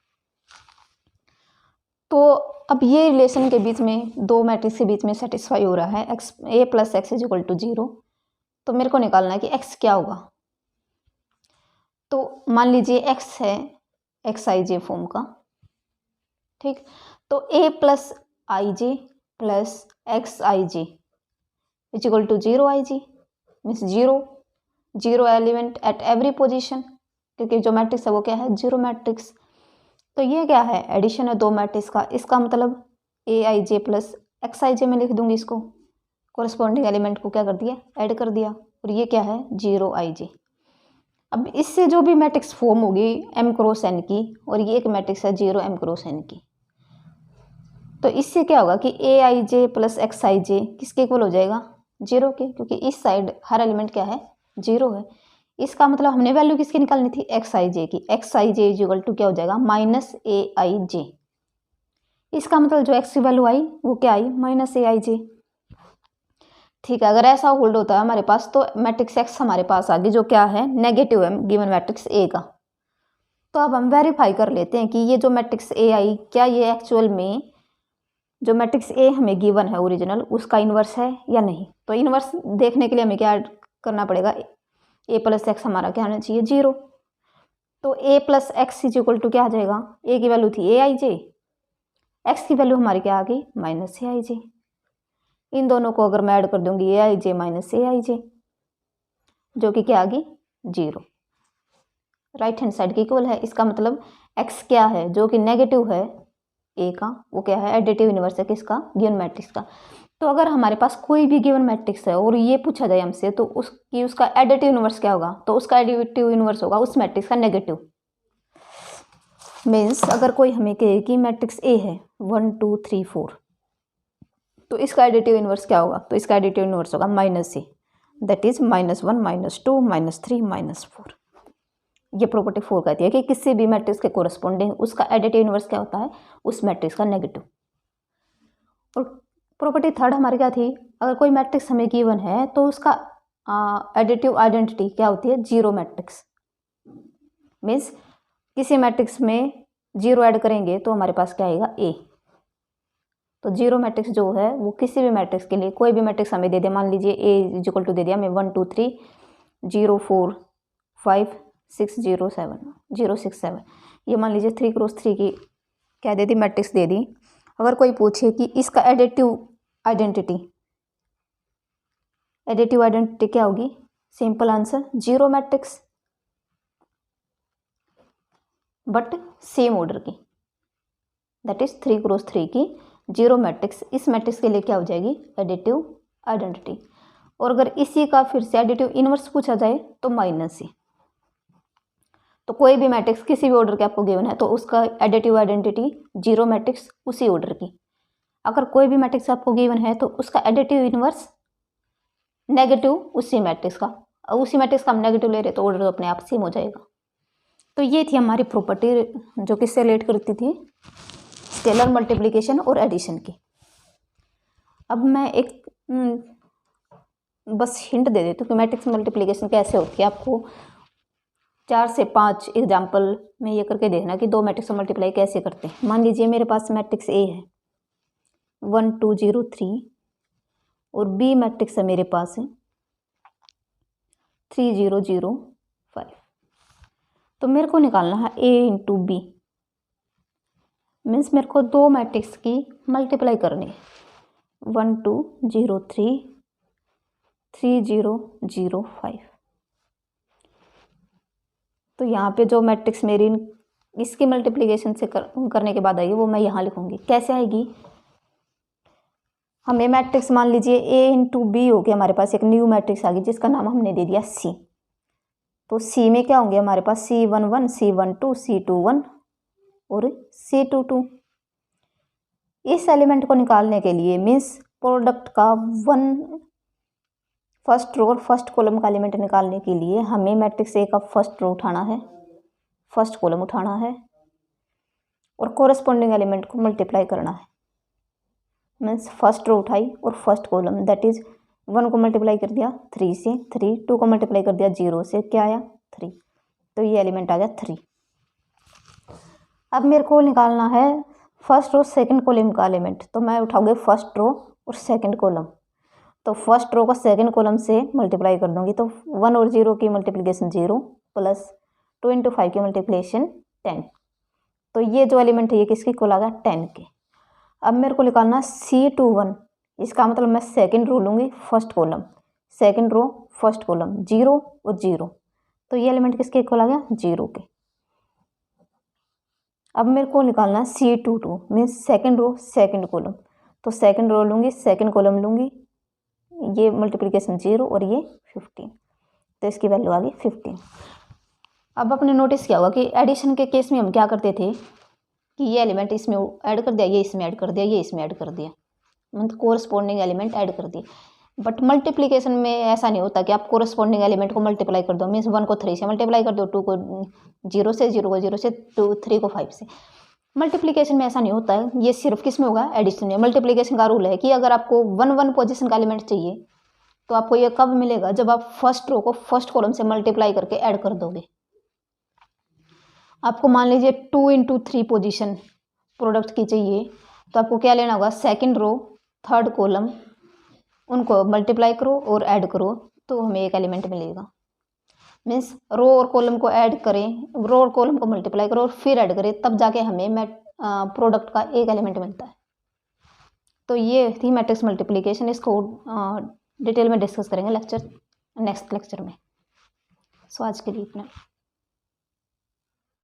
तो अब ये रिलेशन के बीच में दो मैट्रिक्स के बीच में सेटिस्फाई हो रहा है, X a plus X is equal to 0। तो मेरे को निकालना है कि x क्या होगा। तो मान लीजिए x है एक्स आई जे फॉर्म का, ठीक। तो a plus I J plus X I J is equal to 0 I G, means 0 element at every position, क्योंकि जो मैट्रिक्स है वो क्या है, 0 मैट्रिक्स। तो ये क्या है, एडिशन है दो मैट्रिक्स का। इसका मतलब ए I J plus X I जे में लिख दूंगी इसको, कोरस्पॉन्डिंग एलिमेंट को क्या कर दिया, ऐड कर दिया, और ये क्या है 0 आई जे। अब इससे जो भी मैट्रिक्स फॉर्म होगी m क्रॉस n की, और ये एक मैट्रिक्स है 0 m क्रॉस n की, तो इससे क्या होगा कि ए I J plus X I जे किसके इक्वल हो जाएगा, 0 के, क्योंकि इस साइड हर एलिमेंट क्या है, 0 है। इसका मतलब हमने वैल्यू किसकी निकालनी थी, एक्स आई जे की। X I J is equal to क्या हो जाएगा, माइनस ए आई जे। इसका मतलब जो एक्स की वैल्यू आई वो क्या आई, माइनस ए आई जे। ठीक है, अगर ऐसा होल्ड होता है हमारे पास तो मैट्रिक्स एक्स हमारे पास आ गई, जो क्या है नेगेटिव है गिवन मैट्रिक्स ए का। तो अब हम वेरीफाई कर लेते हैं कि ये जो मैट्रिक्स ए आई, क्या ये एक्चुअल में जो मैट्रिक्स ए हमें गिवन है ओरिजिनल, उसका इन्वर्स है या नहीं। तो इन्वर्स देखने के लिए हमें क्या करना पड़ेगा, ए प्लस एक्स हमारा क्या होना चाहिए, 0। तो A plus X is equal to क्या आ जाएगा, ए की वैल्यू थी ए आई जे, एक्स की वैल्यू हमारी क्या आ गई, माइनस ए आई जे। इन दोनों को अगर मैं ऐड कर दूंगी ए I J minus A I जे, जो कि क्या आ गई 0, राइट हैंड साइड की इक्वल है। इसका मतलब एक्स क्या है, जो कि नेगेटिव है ए का, वो क्या है, एडिटिव इनवर्स है किसका, गिवन मैट्रिक्स का। तो अगर हमारे पास कोई भी गिवन मैट्रिक्स है और ये पूछा जाए हमसे तो उसका एडिटिव इनवर्स क्या होगा, तो उसका एडिटिव इनवर्स होगा उस मैट्रिक्स का नेगेटिव। मीन्स अगर कोई हमें कहे कि मैट्रिक्स ए है 1 2 3 4, तो इसका एडिटिव इनवर्स क्या होगा, तो इसका एडिटिव इनवर्स होगा माइनस ए, दैट इज -1 -2 -3 -4। ये प्रॉपर्टी 4 कहती है कि किसी भी मैट्रिक्स के कोरस्पॉन्डिंग उसका एडिटिव इनवर्स क्या होता है, उस मैट्रिक्स का नेगेटिव। और प्रॉपर्टी 3 हमारी क्या थी, अगर कोई मैट्रिक्स हमें गिवन है तो उसका एडिटिव आइडेंटिटी क्या होती है, 0 मैट्रिक्स। मीन्स किसी मैट्रिक्स में 0 ऐड करेंगे तो हमारे पास क्या आएगा, ए। तो 0 मैट्रिक्स जो है वो किसी भी मैट्रिक्स के लिए, कोई भी मैट्रिक्स हमें दे दे, मान लीजिए ए इज इक्वल टू दे दिया हमें 1 2 3 0 4 5 6 0 7 0 6 7, ये मान लीजिए 3 क्रॉस 3 की क्या दे दी, मैट्रिक्स दे दी। अगर कोई पूछे कि इसका एडिटिव आइडेंटिटी क्या होगी, simple answer 0 matrix, but same order की, दैट इज 3 क्रॉस 3 की 0 मैट्रिक्स। इस मैट्रिक्स के लिए क्या हो जाएगी, एडिटिव आइडेंटिटी। और अगर इसी का फिर से एडिटिव इनवर्स पूछा जाए तो माइनस ए। तो कोई भी मैट्रिक्स किसी भी ऑर्डर के आपको गिवन है तो उसका एडिटिव आइडेंटिटी 0 मैट्रिक्स उसी ऑर्डर की। अगर कोई भी मैट्रिक्स आपको गिवन है तो उसका एडिटिव इनवर्स नेगेटिव उसी मैट्रिक्स का, उसी मैट्रिक्स का हम नेगेटिव ले रहे तो ऑर्डर अपने आप सेम हो जाएगा। तो ये थी हमारी प्रॉपर्टी जो किससे रिलेट करती थी, स्केलर मल्टीप्लिकेशन और एडिशन की। अब मैं एक बस हिंट दे देती हूँ कि मैट्रिक्स मल्टीप्लिकेशन कैसे होती है। आपको 4 से 5 एग्जाम्पल में ये करके देखना कि दो मैट्रिक्स मल्टीप्लाई कैसे करते हैं। मान लीजिए मेरे पास मैट्रिक्स ए है 1 2 0 3, और बी मैट्रिक्स है मेरे पास है 3 0 0 5। तो मेरे को निकालना है ए इंटू बी, मीन्स मेरे को दो मैट्रिक्स की मल्टीप्लाई करनी है, 1 2 0 3 3 0 0 5। तो यहाँ पे जो मैट्रिक्स मेरी इसकी मल्टीप्लिकेशन से करने के बाद आएगी वो मैं यहाँ लिखूँगी। कैसे आएगी, हमें मैट्रिक्स मान लीजिए A इंटू बी हो गया, हमारे पास एक न्यू मैट्रिक्स आ गई जिसका नाम हमने दे दिया C। तो C में क्या होंगे हमारे पास C11 C12 C21 और C22। इस एलिमेंट को निकालने के लिए मीन्स प्रोडक्ट का फर्स्ट रो और फर्स्ट कॉलम का एलिमेंट निकालने के लिए हमें मैट्रिक्स ए का फर्स्ट रो उठाना है, फर्स्ट कॉलम उठाना है और कोरेस्पॉन्डिंग एलिमेंट को मल्टीप्लाई करना है। मीन्स फर्स्ट रो उठाई और फर्स्ट कॉलम, दैट इज 1 को मल्टीप्लाई कर दिया 3 से 3, 2 को मल्टीप्लाई कर दिया 0 से, क्या आया 3, तो ये एलिमेंट आ गया 3। अब मेरे को निकालना है फर्स्ट रो सेकंड कॉलम का एलिमेंट, तो मैं उठाऊंगी फर्स्ट रो और सेकंड कॉलम। तो फर्स्ट रो को सेकंड कॉलम से मल्टीप्लाई कर दूंगी, तो 1 और 0 की मल्टीप्लिकेशन 0 प्लस 2 इंटू 5 की मल्टीप्लिकेशन 10। तो ये जो एलिमेंट है ये किसके इक्वल आ गया 10 के। अब मेरे को निकालना C21, इसका मतलब मैं सेकंड रो लूँगी first column, second row first column 0 और 0, तो ये एलिमेंट किसके इक्वल आ गया 0 के। अब मेरे को निकालना C22 means second row second column, तो सेकंड रो लूँगी सेकंड कॉलम लूँगी, ये मल्टीप्लिकेशन 0 और ये 15, तो इसकी वैल्यू आ गई 15। अब आपने नोटिस किया होगा कि एडिशन के केस में हम क्या करते थे कि ये एलिमेंट इसमें ऐड कर दिया, ये इसमें ऐड कर दिया, ये इसमें ऐड कर दिया, मतलब कोरस्पॉन्डिंग एलिमेंट ऐड कर दिए। बट मल्टीप्लिकेशन में ऐसा नहीं होता कि आप कोरस्पॉन्डिंग एलिमेंट को मल्टीप्लाई कर दो, मीन्स 1 को 3 से मल्टीप्लाई कर दो, 2 को 0 से, 0 को 0 से, 2 3 को 5 से। मल्टीप्लिकेशन में ऐसा नहीं होता है, ये सिर्फ किस में होगा एडिशन में। मल्टीप्लिकेशन का रूल है कि अगर आपको 1 पोजीशन का एलिमेंट चाहिए तो आपको ये कब मिलेगा, जब आप फर्स्ट रो को फर्स्ट कॉलम से मल्टीप्लाई करके ऐड कर दोगे। आपको मान लीजिए 2 इंटू 3 पोजिशन प्रोडक्ट की चाहिए, तो आपको क्या लेना होगा सेकंड रो थर्ड कॉलम, उनको मल्टीप्लाई करो और ऐड करो, तो हमें एक एलिमेंट मिलेगा। मीन्स रो और कॉलम को ऐड करें, रो और कॉलम को मल्टीप्लाई करो और फिर ऐड करें, तब जाके हमें प्रोडक्ट का एक एलिमेंट मिलता है। तो ये थी मैट्रिक्स मल्टीप्लिकेशन, इसको डिटेल में डिस्कस करेंगे नेक्स्ट लेक्चर में। सो आज के लिए इतना।